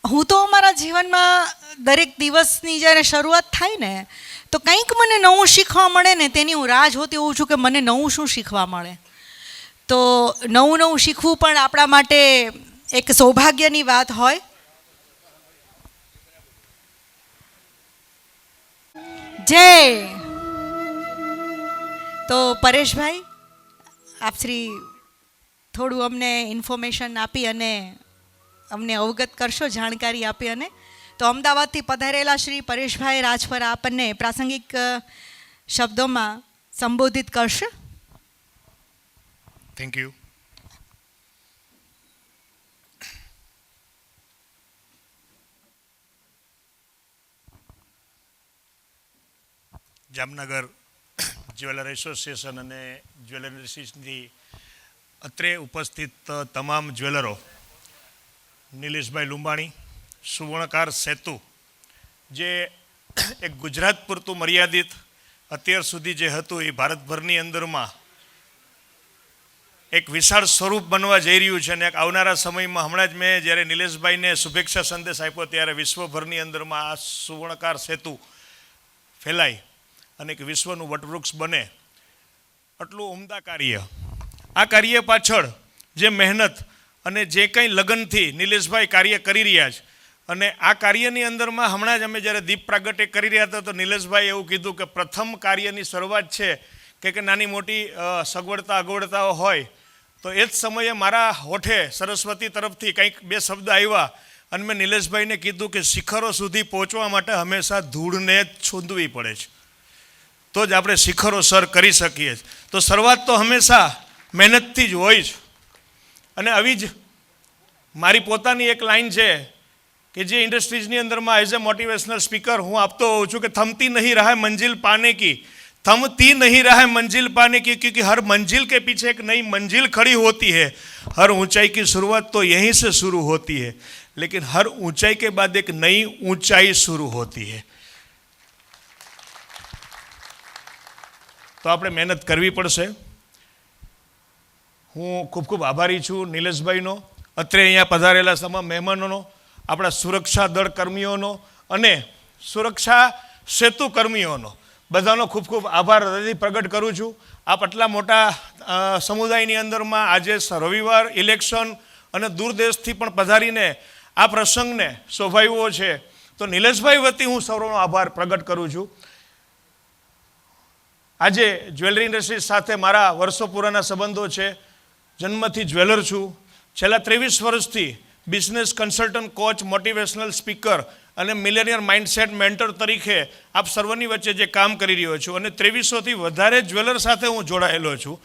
હું તો મારા જીવનમાં દરેક દિવસની જ્યારે શરૂઆત થાય ને તો કંઈક મને નવું શીખવા મળે ને તેની હું રાહ જોતી હોઉં છું કે મને નવું શું શીખવા મળે. તો નવું નવું શીખવું પણ આપણા માટે એક સૌભાગ્યની વાત હોય. જય. તો પરેશભાઈ, આપ શ્રી થોડું અમને ઇન્ફોર્મેશન આપી અને અમને અવગત કરશો, જાણકારી આપી. અને તો અમદાવાદથી પધારેલા શ્રી પરેશભાઈ રાજપરા આપણને પ્રાસંગિક શબ્દોમાં સંબોધિત કરશે. Thank you. Jamnagar jeweller association અને જ્વેલરીની અત્રે ઉપસ્થિત તમામ જ્વેલરો, નિલેશભાઈ લુંબાણી, સુવર્ણકાર સેતુ, જે એક ગુજરાત પૂરતું મર્યાદિત અત્યાર સુધી જે હતું એ ભારતભરની અંદરમાં એક વિશાળ સ્વરૂપ બનવા જઈ રહ્યું છે. અને એક આવનારા સમયમાં હમણાં જ મેં જ્યારે નિલેશભાઈને શુભેચ્છા સંદેશ આપ્યો ત્યારે વિશ્વભરની અંદરમાં આ સુવર્ણકાર સેતુ ફેલાય અને એક વિશ્વનું વટવૃક્ષ બને, આટલું ઉમદા કાર્ય. આ કાર્ય પાછળ જે મહેનત અને જે કંઈ લગનથી નિલેશભાઈ કાર્ય કરી રહ્યા છે, અને આ કાર્યની અંદરમાં હમણાં જ અમે જ્યારે દીપ પ્રાગટ્ય કરી રહ્યા હતા તો નિલેશભાઈ એવું કીધું કે પ્રથમ કાર્યની શરૂઆત છે કે નાની મોટી સગવડતા અગવડતાઓ હોય તો એ જ સમયે મારા હોઠે સરસ્વતી તરફથી કંઈક બે શબ્દ આવ્યા અને મેં નિલેશભાઈને કીધું કે શિખરો સુધી પહોંચવા માટે હંમેશા ધૂળને જ છૂંદવી પડે છે, તો જ આપણે શિખરો સર કરી શકીએ. તો શરૂઆત તો હંમેશા મહેનતથી જ હોય છે. અને આવી જ મારી પોતાની એક લાઈન છે કે જે ઇન્ડસ્ટ્રીઝની અંદરમાં એઝ એ મોટિવેશનલ સ્પીકર હું આપતો હોઉં છું કે થમતી નહીં રહે મંजिल पाने की, थमती नहीं रहा मंजिल पाने की, क्योंकि हर मंजिल के पीछे एक नई मंजिल खड़ी होती है. हर ऊंचाई की शुरुआत तो यहीं से शुरू होती है, लेकिन हर ऊंचाई के बाद एक नई ऊंचाई शुरू होती है. તો આપણે મહેનત કરવી પડશે. હું ખૂબ ખૂબ આભારી છું નિલેશભાઈનો, અત્રે અહીંયા પધારેલા તમામ મહેમાનોનો, આપણા સુરક્ષા દળ કર્મીઓનો અને સુરક્ષા સેતુ કર્મીઓનો, બધાનો ખૂબ ખૂબ આભાર હૃદયથી પ્રગટ કરું છું. આપ આટલા મોટા સમુદાયની અંદરમાં આજે રવિવાર ઇલેક્શન અને દૂર દેશથી પણ પધારીને આ પ્રસંગને શોભાવ્યો છે, તો નિલેશભાઈ વતી હું સૌનો આભાર પ્રગટ કરું છું. આજે જ્વેલરી ઇન્ડસ્ટ્રી સાથે મારા વર્ષો પુરાના સંબંધો છે. જન્મથી જ્વેલર છું. છેલ્લા 23 વર્ષથી business consultant, coach, motivational speaker અને મિલેનિયર માઇન્ડસેટ મેન્ટર તરીકે આપ સર્વની વચ્ચે જે કામ કરી રહ્યો છું અને 2300થી વધારે જ્વેલર સાથે હું જોડાયેલો છું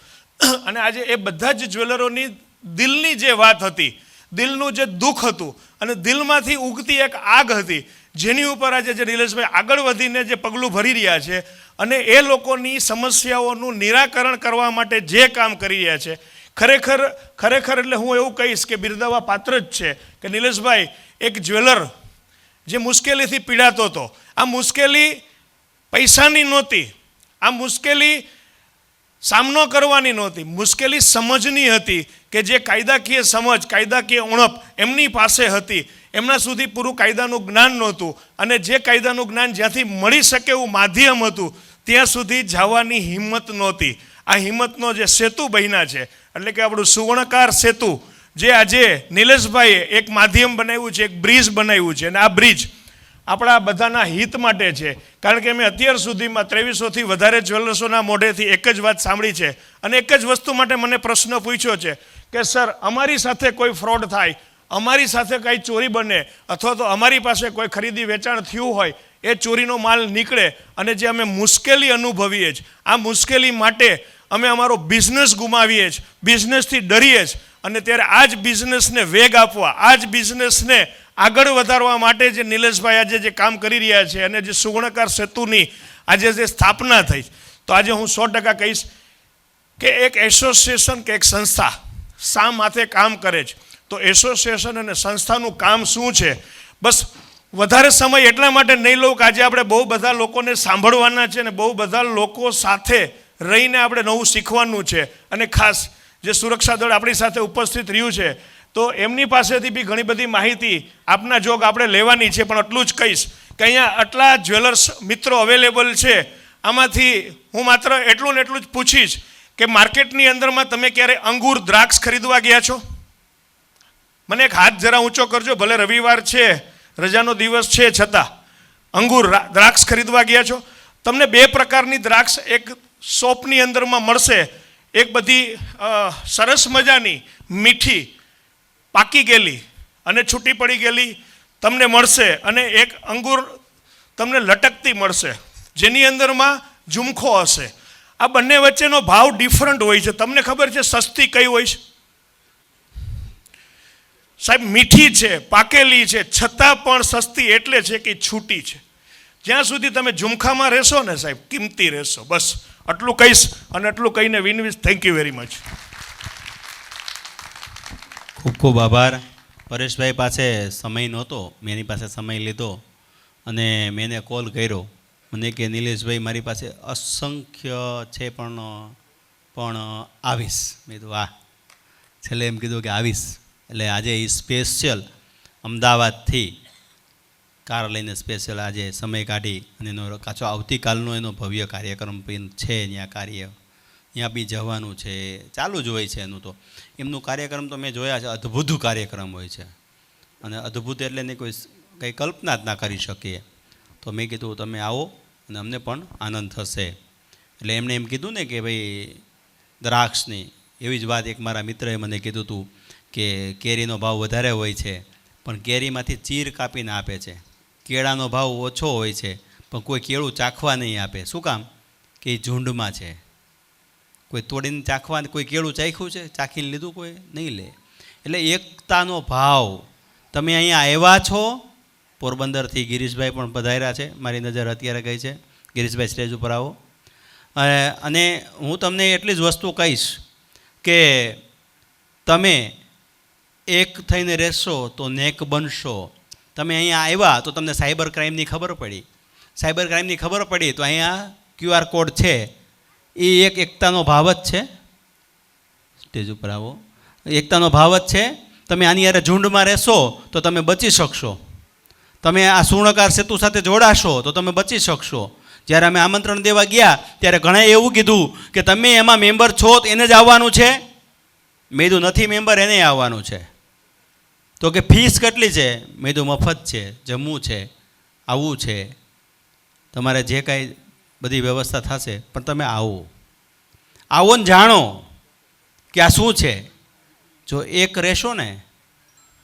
અને આજે એ બધા જ જ્વેલરોની દિલની જે વાત હતી, દિલનું જે દુઃખ હતું અને દિલમાંથી ઉગતી એક આગ હતી, જેની ઉપર આજે જે નિલેશભાઈ આગળ વધીને જે પગલું ભરી રહ્યા છે અને એ લોકોની સમસ્યાઓનું નિરાકરણ કરવા માટે જે કામ કરી રહ્યા છે, ખરેખર એટલે હું એવું કહીશ કે બિરદાવવા પાત્ર જ છે કે નિલેશભાઈ એક જ્વેલર જે મુશ્કેલીથી પીડાતો હતો, આ મુશ્કેલી પૈસાની નહોતી, આ મુશ્કેલી સામનો કરવાની નહોતી, મુશ્કેલી સમજની હતી કે જે કાયદાકીય સમજ, કાયદાકીય ઉણપ એમની પાસે હતી, એમના સુધી પૂરું કાયદાનું જ્ઞાન નહોતું અને જે કાયદાનું જ્ઞાન જ્યાંથી મળી શકે એવું માધ્યમ હતું ત્યાં સુધી જવાની હિંમત નહોતી. આ હિંમતનો જે સેતુ બન્યા છે, એટલે કે આપણું સુવર્ણકાર સેતુ જે આજે નિલેશભાઈએ એક માધ્યમ બનાવ્યું છે, એક બ્રિજ બનાવ્યું છે અને આ બ્રિજ આપણા બધાના હિત માટે છે. કારણ કે મેં અત્યાર સુધીમાં 2300થી વધારે જ્વેલર્સોના મોઢેથી એક જ વાત સાંભળી છે અને એક જ વસ્તુ માટે મને પ્રશ્ન પૂછ્યો છે કે સર અમારી સાથે કોઈ ફ્રોડ થાય, અમારી સાથે કાંઈ ચોરી બને અથવા તો અમારી પાસે કોઈ ખરીદી વેચાણ થયું હોય, એ ચોરીનો માલ નીકળે અને જે અમે મુશ્કેલી અનુભવીએ છીએ, આ મુશ્કેલી માટે અમે અમારો બિઝનેસ ગુમાવીએ છીએ, બિઝનેસથી ડરીએ છીએ અને ત્યારે આ જ બિઝનેસને વેગ આપવા, આ જ બિઝનેસને આગળ વધારવા માટે જે નિલેશભાઈ આજે જે કામ કરી રહ્યા છે અને જે સુવર્ણકાર સેતુની આજે જે સ્થાપના થઈ, તો આજે હું 100% કહીશ કે એક એસોસિએશન કે એક સંસ્થા શા માથે કામ કરે છે, તો એસોસિએશન અને સંસ્થાનું કામ શું છે. બસ વધારે સમય એટલા માટે નહીં લઉં કે આજે આપણે બહુ બધા લોકોને સાંભળવાના છે અને બહુ બધા લોકો સાથે રહીને આપણે નવું શીખવાનું છે અને ખાસ જે સુરક્ષા દળ આપણી સાથે ઉપસ્થિત રહ્યું છે તો એમની પાસેથી બી ઘણી બધી માહિતી આપના જોગ આપણે લેવાની છે. પણ એટલું જ કહીશ કે અહીંયા આટલા જ્વેલર્સ મિત્રો અવેલેબલ છે, આમાંથી હું માત્ર એટલું ને એટલું જ પૂછીશ કે માર્કેટની અંદરમાં તમે ક્યારે અંગૂર દ્રાક્ષ ખરીદવા ગયા છો? મને એક હાથ જરા ઊંચો કરજો, ભલે રવિવાર છે, રજાનો દિવસ છે છતાં અંગૂર દ્રાક્ષ ખરીદવા ગયા છો? તમને બે પ્રકારની દ્રાક્ષ એક શોપની અંદરમાં મળશે, એક બધી સરસ મજાની મીઠી પાકી ગયેલી અને છૂટી પડી ગયેલી તમને મળશે અને એક અંગૂર તમને લટકતી મળશે જેની અંદરમાં ઝુમખો હશે. આ બંને વચ્ચેનો ભાવ ડિફરન્ટ હોય છે. તમને ખબર છે સસ્તી કઈ હોય છે? સાહેબ મીઠી છે, પાકેલી છે, છતાં પણ સસ્તી એટલે છે કે છૂટી છે. જ્યાં સુધી તમે ઝુમખામાં રહેશો ને સાહેબ, કિંમતી રહેશો. બસ આટલું કહીશ અને આટલું કહીને વિનવીશ. Thank you very much. ખૂબ ખૂબ આભાર. પરેશભાઈ પાસે સમય નહોતો, મેં એની પાસે સમય લીધો અને મેં એને કોલ કર્યો. મને કે નિલેશભાઈ મારી પાસે અસંખ્ય છે પણ આવીશ. મેં કીધું વાહ. છેલ્લે એમ કીધું કે આવીશ. એટલે આજે એ સ્પેશિયલ અમદાવાદથી કાર લઈને સ્પેશિયલ આજે સમય કાઢી અને એનો કાચો આવતીકાલનો એનો ભવ્ય કાર્યક્રમ છે. ત્યાં ત્યાં બી જવાનું છે, ચાલુ જ હોય છે એનું. તો એમનું કાર્યક્રમ તો મેં જોયા છે, અદ્ભુત કાર્યક્રમ હોય છે અને અદ્ભુત એટલે ને કોઈ કંઈ કલ્પના જ ના કરી શકીએ. તો મેં કીધું તમે આવો અને અમને પણ આનંદ થશે. એટલે એમણે એમ કીધું ને કે ભાઈ દ્રાક્ષની એવી જ વાત એક મારા મિત્રએ મને કીધું હતું કે કેરીનો ભાવ વધારે હોય છે પણ કેરીમાંથી ચીર કાપીને આપે છે. કેળાનો ભાવ ઓછો હોય છે પણ કોઈ કેળું ચાખવા નહીં આપે. શું કામ? કે એ ઝુંડમાં છે. કોઈ તોડીને ચાખવા, કોઈ કેળું ચાખ્યું છે? ચાખીને લીધું કોઈ નહીં લે. એટલે એકતાનો ભાવ. તમે અહીંયા આવ્યા છો, પોરબંદરથી ગિરીશભાઈ પણ પધાર્યા છે, મારી નજર અત્યારે ગઈ છે. ગિરીશભાઈ સ્ટેજ ઉપર આવો. અને હું તમને એટલી જ વસ્તુ કહીશ કે તમે એક થઈને રહેશો તો નેક બનશો. તમે અહીંયા આવ્યા તો તમને સાયબર ક્રાઇમની ખબર પડી. સાયબર ક્રાઇમની ખબર પડી તો અહીંયા QR કોડ છે, એ એક એકતાનો ભાવ જ છે. સ્ટેજ ઉપર આવો. એકતાનો ભાવ જ છે. તમે આની યારે ઝુંડમાં રહેશો તો તમે બચી શકશો. તમે આ સુવર્ણકાર સેતુ સાથે જોડાશો તો તમે બચી શકશો. જ્યારે અમે આમંત્રણ દેવા ગયા ત્યારે ઘણાએ એવું કીધું કે તમે એમાં મેમ્બર છો તો એને જ આવવાનું છે. મેં કીધું નથી મેમ્બર એને આવવાનું છે. તો કે ફીસ કેટલી છે? મેં કીધું મફત છે, જમવું છે, આવવું છે, તમારે જે કાંઈ બધી વ્યવસ્થા થશે પણ તમે આવો ને જાણો કે આ શું છે. જો એક રહેશો ને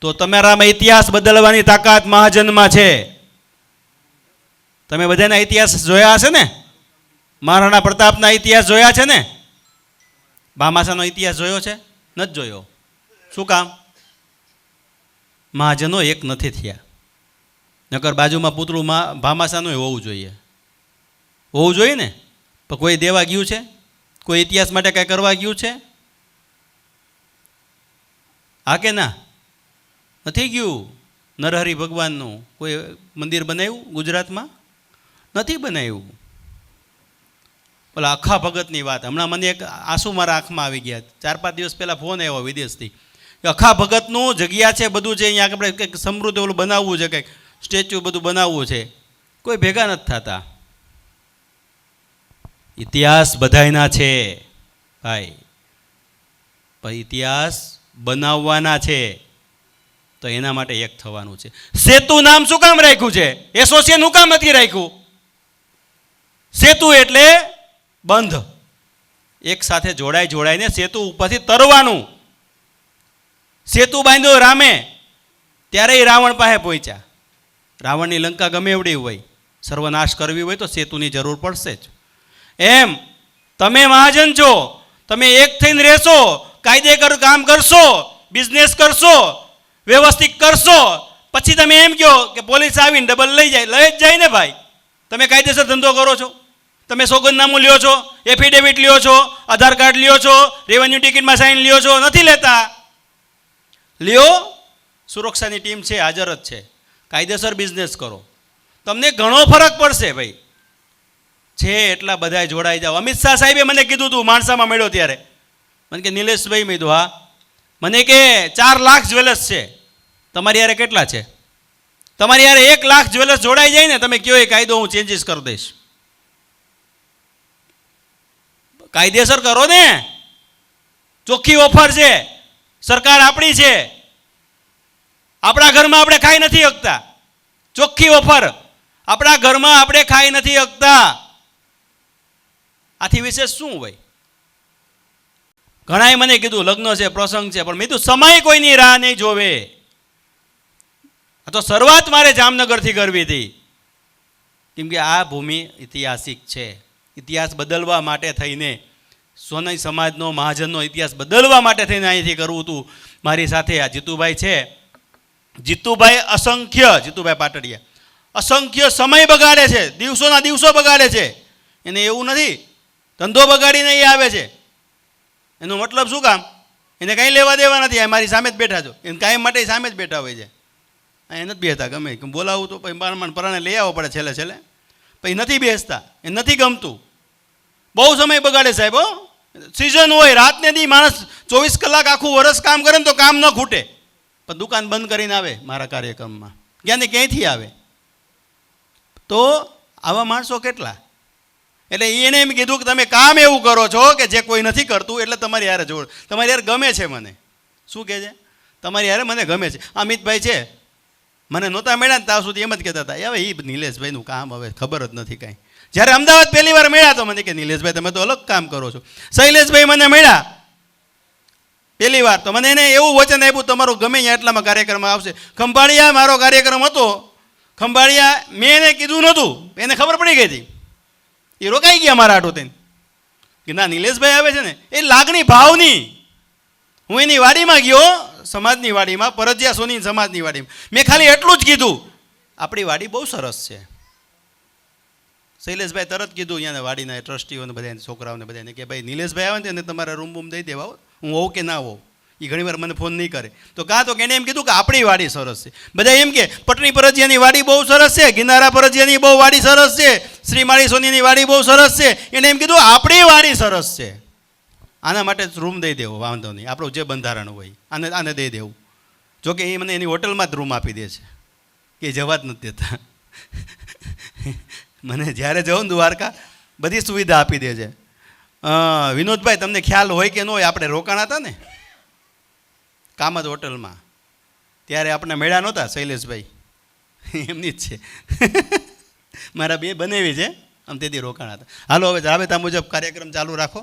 તો તમારામાં ઇતિહાસ બદલવાની તાકાત મહાજનમાં છે. તમે બધાના ઇતિહાસ જોયા હશે ને? મહારાણા પ્રતાપના ઇતિહાસ જોયા છે ને? ભામાશાનો ઇતિહાસ જોયો છે? નથી જોયો. શું કામ? મહાજનો એક નથી થયા. નકર બાજુમાં પૂતળું ભામાશાનું હોવું જોઈએ. હોવું જોઈએ ને. પણ કોઈ દેવા ગયું છે? કોઈ ઇતિહાસ માટે કાંઈ કરવા ગયું છે? હા કે ના? નથી ગયું. નરહરિ ભગવાનનું કોઈ મંદિર બનાવ્યું ગુજરાતમાં? નથી બનાવ્યું. ઓલા અખા ભગતની વાત, હમણાં મને એક આંસુ મારા આંખમાં આવી ગયા. 4-5 દિવસ પહેલાં ફોન આવ્યો વિદેશથી કે અખા ભગતનું જગ્યા છે, બધું છે, અહીંયા આપણે કંઈક સમૃદ્ધ ઓલું બનાવવું છે, કંઈક સ્ટેચ્યુ બધું બનાવવું છે. કોઈ ભેગા નથી થતા. ઇતિહાસ બધાયના છે ભાઈ, પણ ઇતિહાસ બનાવવાના છે. તો એના માટે એક થવાનું છે. સેતુ નામ શું કામ રાખ્યું છે? એસોસિએશન શું કામ નથી રાખ્યું? સેતુ એટલે બંધ. એક સાથે જોડાઈને સેતુ ઉપરથી તરવાનું. સેતુ બાંધ્યો રામે, ત્યારે એ રાવણ પાસે પહોંચ્યા. રાવણની લંકા ગમે એવડી હોય, સર્વનાશ કરવી હોય તો સેતુની જરૂર પડશે જ. એમ તમે મહાજન છો, તમે એક થઈને રહેશો, કાયદેસર કામ કરશો, બિઝનેસ કરશો, વ્યવસ્થિત કરશો, પછી તમે એમ કહો કે પોલીસ આવીને ડબલ લઈ જ જાય ને ભાઈ. તમે કાયદેસર ધંધો કરો છો, તમે સોગંદનામું લ્યો છો, એફિડેવિટ લ્યો છો, આધાર કાર્ડ લ્યો છો, રેવન્યુ ટિકિટમાં સાઇન લ્યો છો, નથી લેતા? લ્યો. સુરક્ષાની ટીમ છે, હાજર જ છે. કાયદેસર બિઝનેસ કરો, તમને ઘણો ફરક પડશે ભાઈ. છે એટલા બધા જોડાઈ જાઓ. અમિત શાહ સાહેબે મને કીધું હતું માણસામાં મળ્યો ત્યારે, મને કે નિલેશભાઈ, મેં કીધું હા. મને કે 4 લાખ જ્વેલર્સ છે, તમારી યારે કેટલા છે? તમારી યારે 1 લાખ જ્વેલર્સ જોડાઈ જાય ને, તમે કયો એ કાયદો હું ચેન્જીસ કરી દઈશ. કાયદેસર કરો ને. ચોખ્ખી ઓફર છે, સરકાર આપણી છે, આપણા ઘરમાં આપણે ખાઈ નથી શકતા. ચોખ્ખી ઓફર, આપણા ઘરમાં આપણે ખાઈ નથી શકતા. આથી વિશેષ શું હોય? ઘણાએ મને કીધું લગ્ન છે, પ્રસંગ છે, પણ મેં કીધું સમય કોઈની રાહ નહીં જોવે. આ તો શરૂઆત મારે જામનગરથી કરવી હતી, કેમ કે આ ભૂમિ ઐતિહાસિક છે. ઇતિહાસ બદલવા માટે થઈને, સોનઈ સમાજનો, મહાજનનો ઇતિહાસ બદલવા માટે થઈને અહીંથી કરવું હતું. મારી સાથે આ જીતુભાઈ છે. જીતુભાઈ જીતુભાઈ પાટડિયા અસંખ્ય સમય બગાડે છે, દિવસોના દિવસો બગાડે છે. એને એવું નથી ધંધો બગાડીને એ આવે છે. એનો મતલબ શું કામ? એને કંઈ લેવા દેવા નથી. આ મારી સામે જ બેઠા છો, એને કાયમ માટે સામે જ બેઠા હોય છે. અહીં નથી બેસતા. ગમે બોલાવું તો પછી માણ પરાણે લઈ આવવો પડે છેલ્લે. પછી નથી બેસતા, એ નથી ગમતું. બહુ સમય બગાડે સાહેબ. સિઝન હોય, રાતને દી માણસ 24 કલાક આખું વર્ષ કામ કરે ને તો કામ ન ખૂટે, પણ દુકાન બંધ કરીને આવે મારા કાર્યક્રમમાં. ક્યાંથી આવે? તો આવા માણસો કેટલા? એટલે એને એમ કીધું કે તમે કામ એવું કરો છો કે જે કોઈ નથી કરતું, એટલે તમારી યારે જોડ, તમારી યારે ગમે છે મને. શું કહે છે? તમારી યારે મને ગમે છે. અમિતભાઈ છે, મને નહોતા મળ્યા ને ત્યાં સુધી એમ જ કહેતા હતા, હવે એ નિલેશભાઈનું કામ હવે ખબર જ નથી કાંઈ. જ્યારે અમદાવાદ પહેલી વાર મળ્યા તો મને કે નિલેશભાઈ તમે તો અલગ કામ કરો છો. શૈલેષભાઈ મને મળ્યા પહેલી વાર તો મને એને એવું વચન આપ્યું, તમારું ગમે ત્યાં એટલામાં કાર્યક્રમ આવશે. ખંભાળિયા મારો કાર્યક્રમ હતો. ખંભાળિયા મેં એને કીધું નહોતું, એને ખબર પડી ગઈ હતી. એ રોકાઈ ગયા મારા આટો થઈને કે ના નિલેશભાઈ આવે છે ને, એ લાગણી ભાવની. હું એની વાડીમાં ગયો, સમાજની વાડીમાં, પરજિયા સોની સમાજની વાડીમાં. મેં ખાલી એટલું જ કીધું, આપણી વાડી બહુ સરસ છે. શૈલેષભાઈ તરત કીધું અહીંયા વાડીના ટ્રસ્ટીઓને બધા છોકરાઓને બધાને કે ભાઈ નિલેશભાઈ આવે ને એને તમારે રૂમ બૂમ દઈ દેવા, હું હોઉં કે ના હોઉં. એ ઘણીવાર મને ફોન નહીં કરે તો કાં તો એને એમ કીધું કે આપણી વાડી સરસ છે. બધા એમ કે પટણી પરજિયાની વાડી બહુ સરસ છે, ગિનારા પરજિયાની બહુ વાડી સરસ છે, શ્રીમાળી સોનીની વાડી બહુ સરસ છે. એને એમ કીધું આપણી વાડી સરસ છે. આના માટે રૂમ દઈ દેવો, વાંધો નહીં, આપણું જે બંધારણ હોય આને દઈ દેવું. જોકે એ મને એની હોટલમાં જ રૂમ આપી દે છે, કે જવા જ નથી દેતા. મને જ્યારે જાઉં ને દ્વારકા બધી સુવિધા આપી દે છે. વિનોદભાઈ તમને ખ્યાલ હોય કે ન હોય, આપણે રોકાણા હતા ને કામત હોટલમાં, ત્યારે આપણે મેળા નહોતા. શૈલેષભાઈ એમની જ છે, મારા બે બનેવી છે, આમ તેથી રોકાણા હતા. હાલો હવે રાબેતા મુજબ કાર્યક્રમ ચાલુ રાખો.